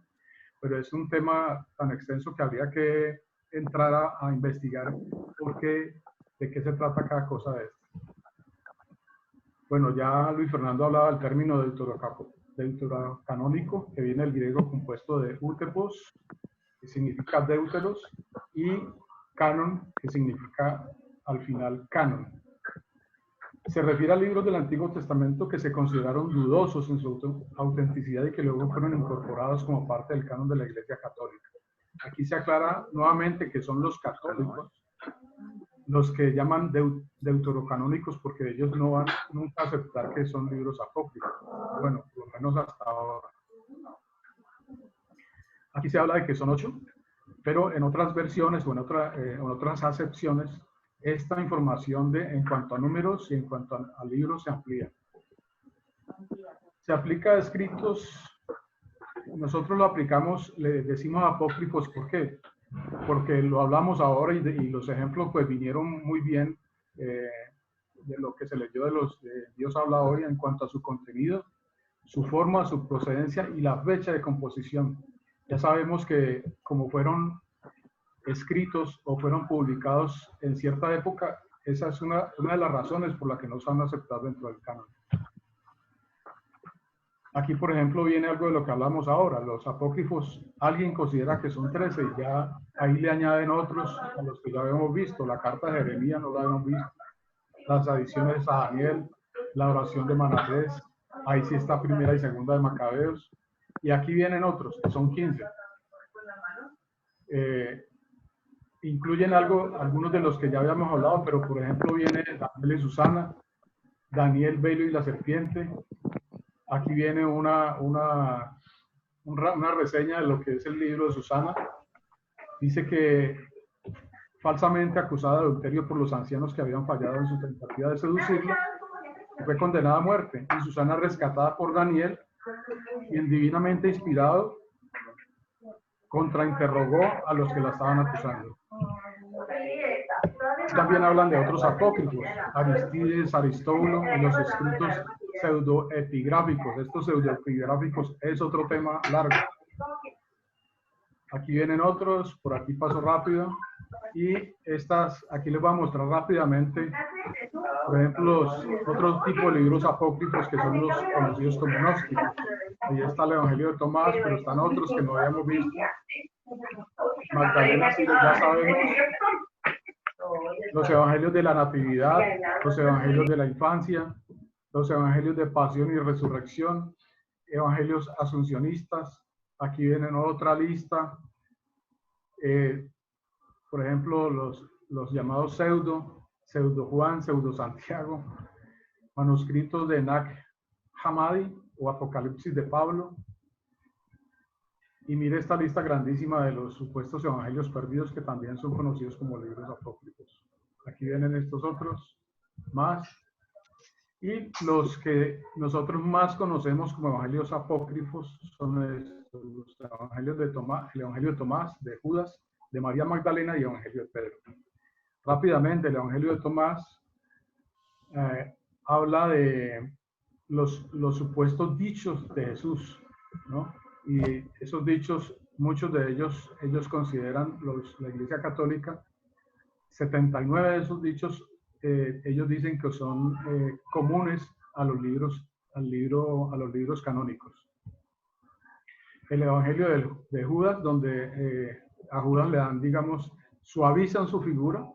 pero es un tema tan extenso que habría que entrar a investigar de qué se trata cada cosa de esto. Bueno, ya Luis Fernando hablaba del término deuterocanónico, que viene del griego compuesto de útepos, que significa deuteros, y canon, que significa al final canon. Se refiere a libros del Antiguo Testamento que se consideraron dudosos en su autenticidad y que luego fueron incorporados como parte del canon de la Iglesia Católica. Aquí se aclara nuevamente que son los católicos los que llaman deuterocanónicos, porque ellos no van nunca a aceptar que son libros apócrifos. Bueno, por lo menos hasta ahora. Aquí se habla de que son 8, pero en otras versiones o en otras acepciones, esta información en cuanto a números y en cuanto a libros se amplía. Se aplica a escritos, nosotros lo aplicamos, le decimos apócrifos, ¿por qué? Porque lo hablamos ahora y los ejemplos pues vinieron muy bien de lo que se leyó de Dios habla hoy en cuanto a su contenido, su forma, su procedencia y la fecha de composición. Ya sabemos que como fueron escritos o fueron publicados en cierta época, esa es una de las razones por la que no se han aceptado dentro del canon. Aquí, por ejemplo, viene algo de lo que hablamos ahora. Los apócrifos, alguien considera que son 13 y ya ahí le añaden otros a los que ya habíamos visto. La carta de Jeremías no la habíamos visto. Las adiciones a Daniel, la oración de Manasés, ahí sí está primera y segunda de Macabeos. Y aquí vienen otros, que son 15. Incluyen algunos de los que ya habíamos hablado, pero por ejemplo viene Daniel y Susana, Daniel, Belo y la serpiente. Aquí viene una reseña de lo que es el libro de Susana. Dice que falsamente acusada de adulterio por los ancianos que habían fallado en su tentativa de seducirla, fue condenada a muerte. Y Susana, rescatada por Daniel, quien divinamente inspirado, contrainterrogó a los que la estaban acusando. También hablan de otros apócrifos, Aristides, Aristóbulo y los escritos pseudoepigráficos. Estos pseudoepigráficos es otro tema largo. Aquí vienen otros, por aquí paso rápido. Y aquí les voy a mostrar rápidamente, por ejemplo, los otros tipos de libros apócrifos que son los conocidos como gnósticos. Ahí está el Evangelio de Tomás, pero están otros que no habíamos visto. Magdalena, sí, ya sabemos. Los evangelios de la Natividad, los evangelios de la infancia, los evangelios de pasión y resurrección, evangelios asuncionistas. Aquí vienen otra lista. Por ejemplo, los llamados pseudo Juan, pseudo Santiago, manuscritos de Nag Hammadi o Apocalipsis de Pablo. Y mire esta lista grandísima de los supuestos evangelios perdidos que también son conocidos como libros apócrifos. Aquí vienen estos otros más. Y los que nosotros más conocemos como evangelios apócrifos son los evangelios de Tomás, el evangelio de Tomás, de Judas, de María Magdalena y el evangelio de Pedro. Rápidamente, el evangelio de Tomás habla de los supuestos dichos de Jesús, ¿no? Y esos dichos, muchos de ellos consideran, la Iglesia Católica, 79 de esos dichos, ellos dicen que son comunes a los libros canónicos. El Evangelio de Judas, donde a Judas le dan, digamos, suavizan su figura,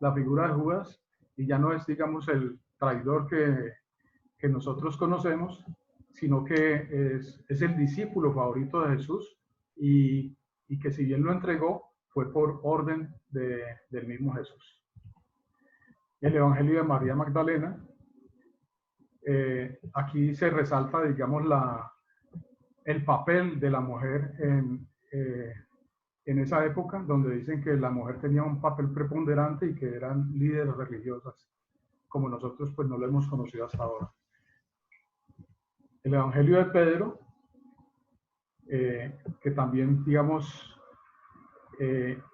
la figura de Judas, y ya no es, digamos, el traidor que nosotros conocemos, sino que es el discípulo favorito de Jesús y que si bien lo entregó, fue por orden del mismo Jesús. El Evangelio de María Magdalena, aquí se resalta, digamos, el papel de la mujer en esa época, donde dicen que la mujer tenía un papel preponderante y que eran líderes religiosas, como nosotros pues no lo hemos conocido hasta ahora. El Evangelio de Pedro, que también, digamos,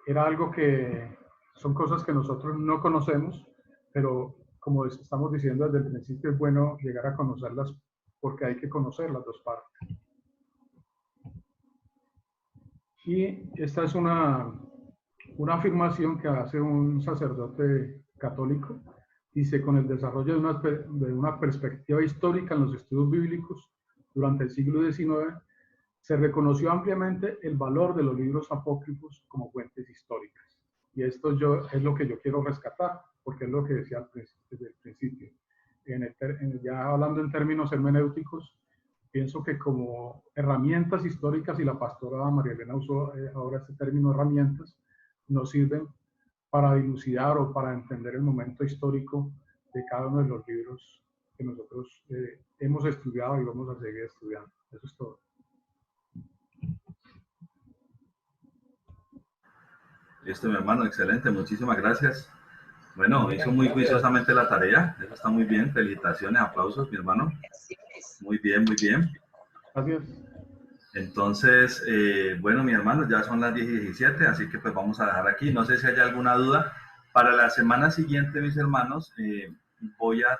era algo que son cosas que nosotros no conocemos, pero como estamos diciendo desde el principio, es bueno llegar a conocerlas porque hay que conocer las dos partes. Y esta es una afirmación que hace un sacerdote católico. Dice, con el desarrollo de una perspectiva histórica en los estudios bíblicos durante el siglo XIX, se reconoció ampliamente el valor de los libros apócrifos como fuentes históricas. Y esto es lo que yo quiero rescatar, porque es lo que decía desde el principio. Ya hablando en términos hermenéuticos, pienso que como herramientas históricas, y la pastora María Elena usó ahora este término herramientas, nos sirven para dilucidar o para entender el momento histórico de cada uno de los libros que nosotros hemos estudiado y vamos a seguir estudiando. Eso es todo. Listo, mi hermano, excelente, muchísimas gracias. Bueno, hizo muy juiciosamente la tarea, eso está muy bien, felicitaciones, aplausos, mi hermano. Muy bien, muy bien. Gracias. Entonces, bueno, mi hermano, ya son las 10:17, así que pues vamos a dejar aquí. No sé si hay alguna duda. Para la semana siguiente, mis hermanos, voy a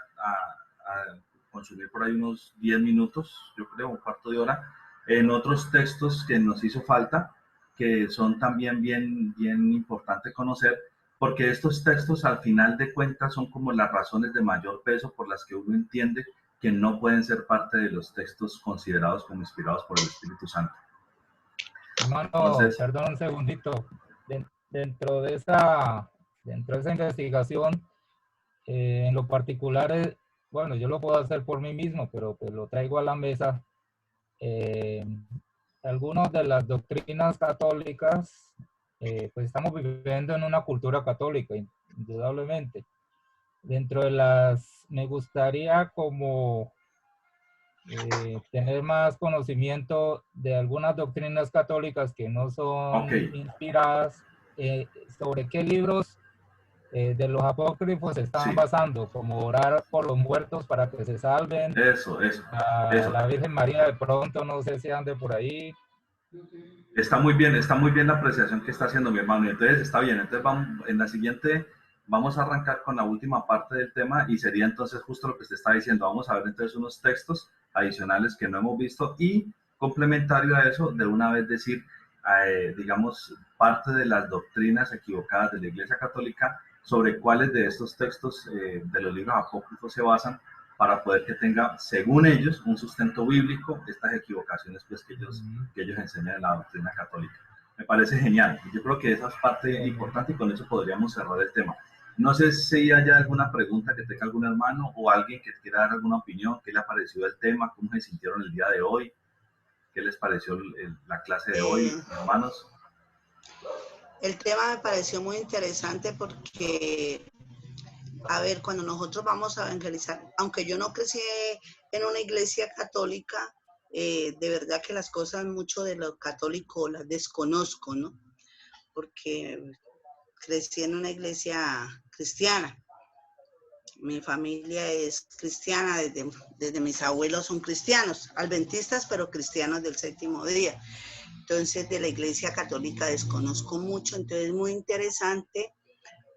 consumir por ahí unos 10 minutos, yo creo, un cuarto de hora, en otros textos que nos hizo falta, que son también bien importante conocer, porque estos textos al final de cuentas son como las razones de mayor peso por las que uno entiende que no pueden ser parte de los textos considerados como inspirados por el Espíritu Santo. Hermano, Entonces, perdón un segundito. Dentro de esa investigación, en lo particular, bueno, yo lo puedo hacer por mí mismo, pero pues lo traigo a la mesa. Algunas de las doctrinas católicas, pues estamos viviendo en una cultura católica, indudablemente. Dentro de las, me gustaría como tener más conocimiento de algunas doctrinas católicas que no son inspiradas, sobre qué libros de los apócrifos se están basando, como orar por los muertos para que se salven. Eso. La Virgen María de pronto, no sé si ande por ahí. Está muy bien la apreciación que está haciendo mi hermano. Entonces, está bien. Entonces, vamos, en la siguiente, vamos a arrancar con la última parte del tema y sería entonces justo lo que usted está diciendo. Vamos a ver entonces unos textos adicionales que no hemos visto y complementario a eso, de una vez decir, digamos, parte de las doctrinas equivocadas de la Iglesia Católica sobre cuáles de estos textos de los libros apócrifos se basan para poder que tenga, según ellos, un sustento bíblico estas equivocaciones pues, que ellos enseñan en la doctrina católica. Me parece genial. Yo creo que esa es parte importante y con eso podríamos cerrar el tema. No sé si haya alguna pregunta que tenga algún hermano o alguien que quiera dar alguna opinión, qué le ha parecido el tema, cómo se sintieron el día de hoy, qué les pareció la clase de hoy, hermanos. El tema me pareció muy interesante porque, a ver, cuando nosotros vamos a evangelizar, aunque yo no crecí en una iglesia católica, de verdad que las cosas mucho de lo católico las desconozco, ¿no? Porque crecí en una iglesia cristiana. Mi familia es cristiana, desde mis abuelos son cristianos, adventistas, pero cristianos del séptimo día. Entonces, de la iglesia católica desconozco mucho, entonces es muy interesante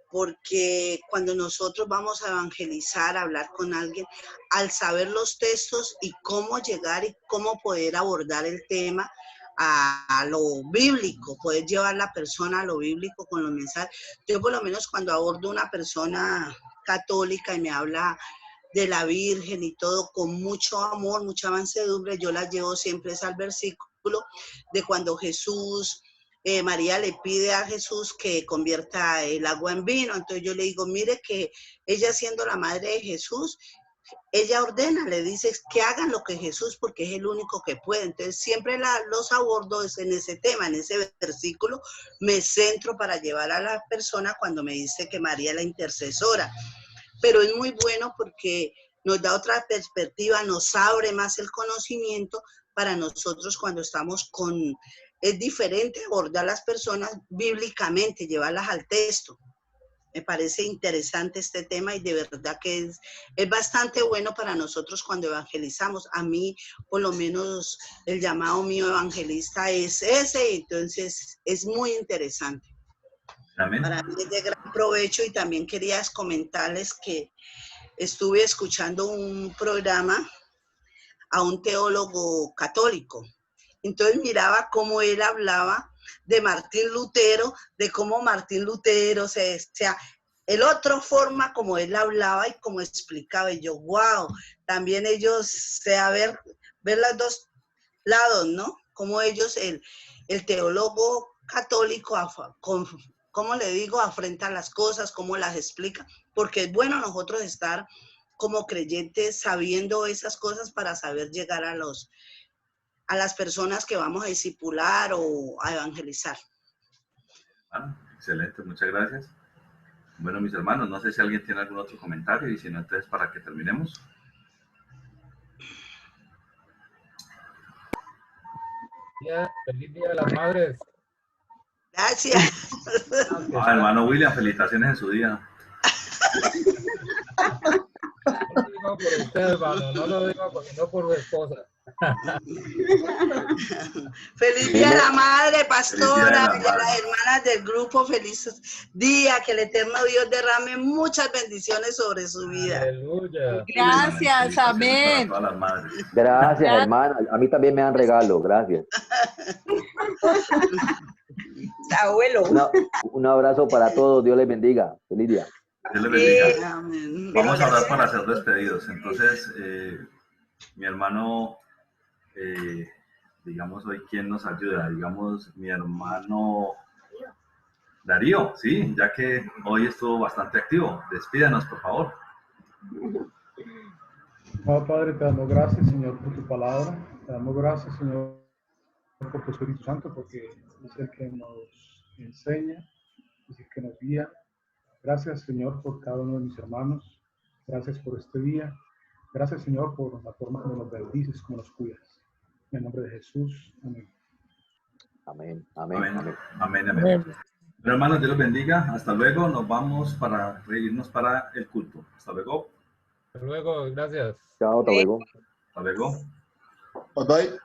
porque cuando nosotros vamos a evangelizar, a hablar con alguien, al saber los textos y cómo llegar y cómo poder abordar el tema a lo bíblico, poder llevar la persona a lo bíblico con los mensajes. Yo por lo menos cuando abordo una persona católica y me habla de la Virgen y todo con mucho amor, mucha mansedumbre, yo la llevo siempre al versículo de cuando Jesús, María le pide a Jesús que convierta el agua en vino. Entonces yo le digo, mire que ella siendo la madre de Jesús, ella ordena, le dice que hagan lo que Jesús, porque es el único que puede. Entonces siempre los abordo en ese tema, en ese versículo, me centro para llevar a la persona cuando me dice que María es la intercesora. Pero es muy bueno porque nos da otra perspectiva, nos abre más el conocimiento para nosotros cuando estamos con... Es diferente abordar a las personas bíblicamente, llevarlas al texto. Me parece interesante este tema y de verdad que es bastante bueno para nosotros cuando evangelizamos. A mí, por lo menos, el llamado mío evangelista es ese, entonces es muy interesante. Amén. Para mí es de gran provecho y también quería comentarles que estuve escuchando un programa a un teólogo católico. Entonces miraba cómo él hablaba de Martín Lutero, de cómo Martín Lutero, o sea, el otro forma como él hablaba y como explicaba, y yo, wow, también ellos, ver los dos lados, ¿no? Como ellos, el teólogo católico, ¿cómo le digo? Afrenta las cosas, cómo las explica, porque es bueno nosotros estar como creyentes sabiendo esas cosas para saber llegar a las personas que vamos a discipular o a evangelizar. Excelente, muchas gracias. Bueno, mis hermanos, no sé si alguien tiene algún otro comentario y si no, entonces para que terminemos. Feliz Día de las Madres. Gracias. Hermano William, felicitaciones en su día. No lo digo por usted, hermano, no lo digo sino por su esposa. Feliz Día de la Madre, pastora, y a las hermanas del grupo, feliz día, que el eterno Dios derrame muchas bendiciones sobre su vida. Aleluya. Gracias, amén. Gracias, hermana. A mí también me dan regalo, gracias. Abuelo. Un abrazo para todos, Dios les bendiga. Feliz día. Dios les bendiga. Vamos a orar para ser despedidos. Entonces, mi hermano, digamos hoy, ¿quién nos ayuda? Digamos, mi hermano Darío, sí, ya que hoy estuvo bastante activo. Despídanos, por favor. Oh, Padre, te damos gracias, Señor, por tu palabra. Te damos gracias, Señor, por tu Espíritu Santo, porque es el que nos enseña, es el que nos guía. Gracias, Señor, por cada uno de mis hermanos. Gracias por este día. Gracias, Señor, por la forma como nos bendices, como nos cuidas. En el nombre de Jesús. Amén. Amén, amén, Amén, amén. amén, amén. Bueno, hermanos, Dios los bendiga. Hasta luego. Nos vamos para reírnos para el culto. Hasta luego. Hasta luego, gracias. Chao, hasta luego. Hasta luego. Bye bye.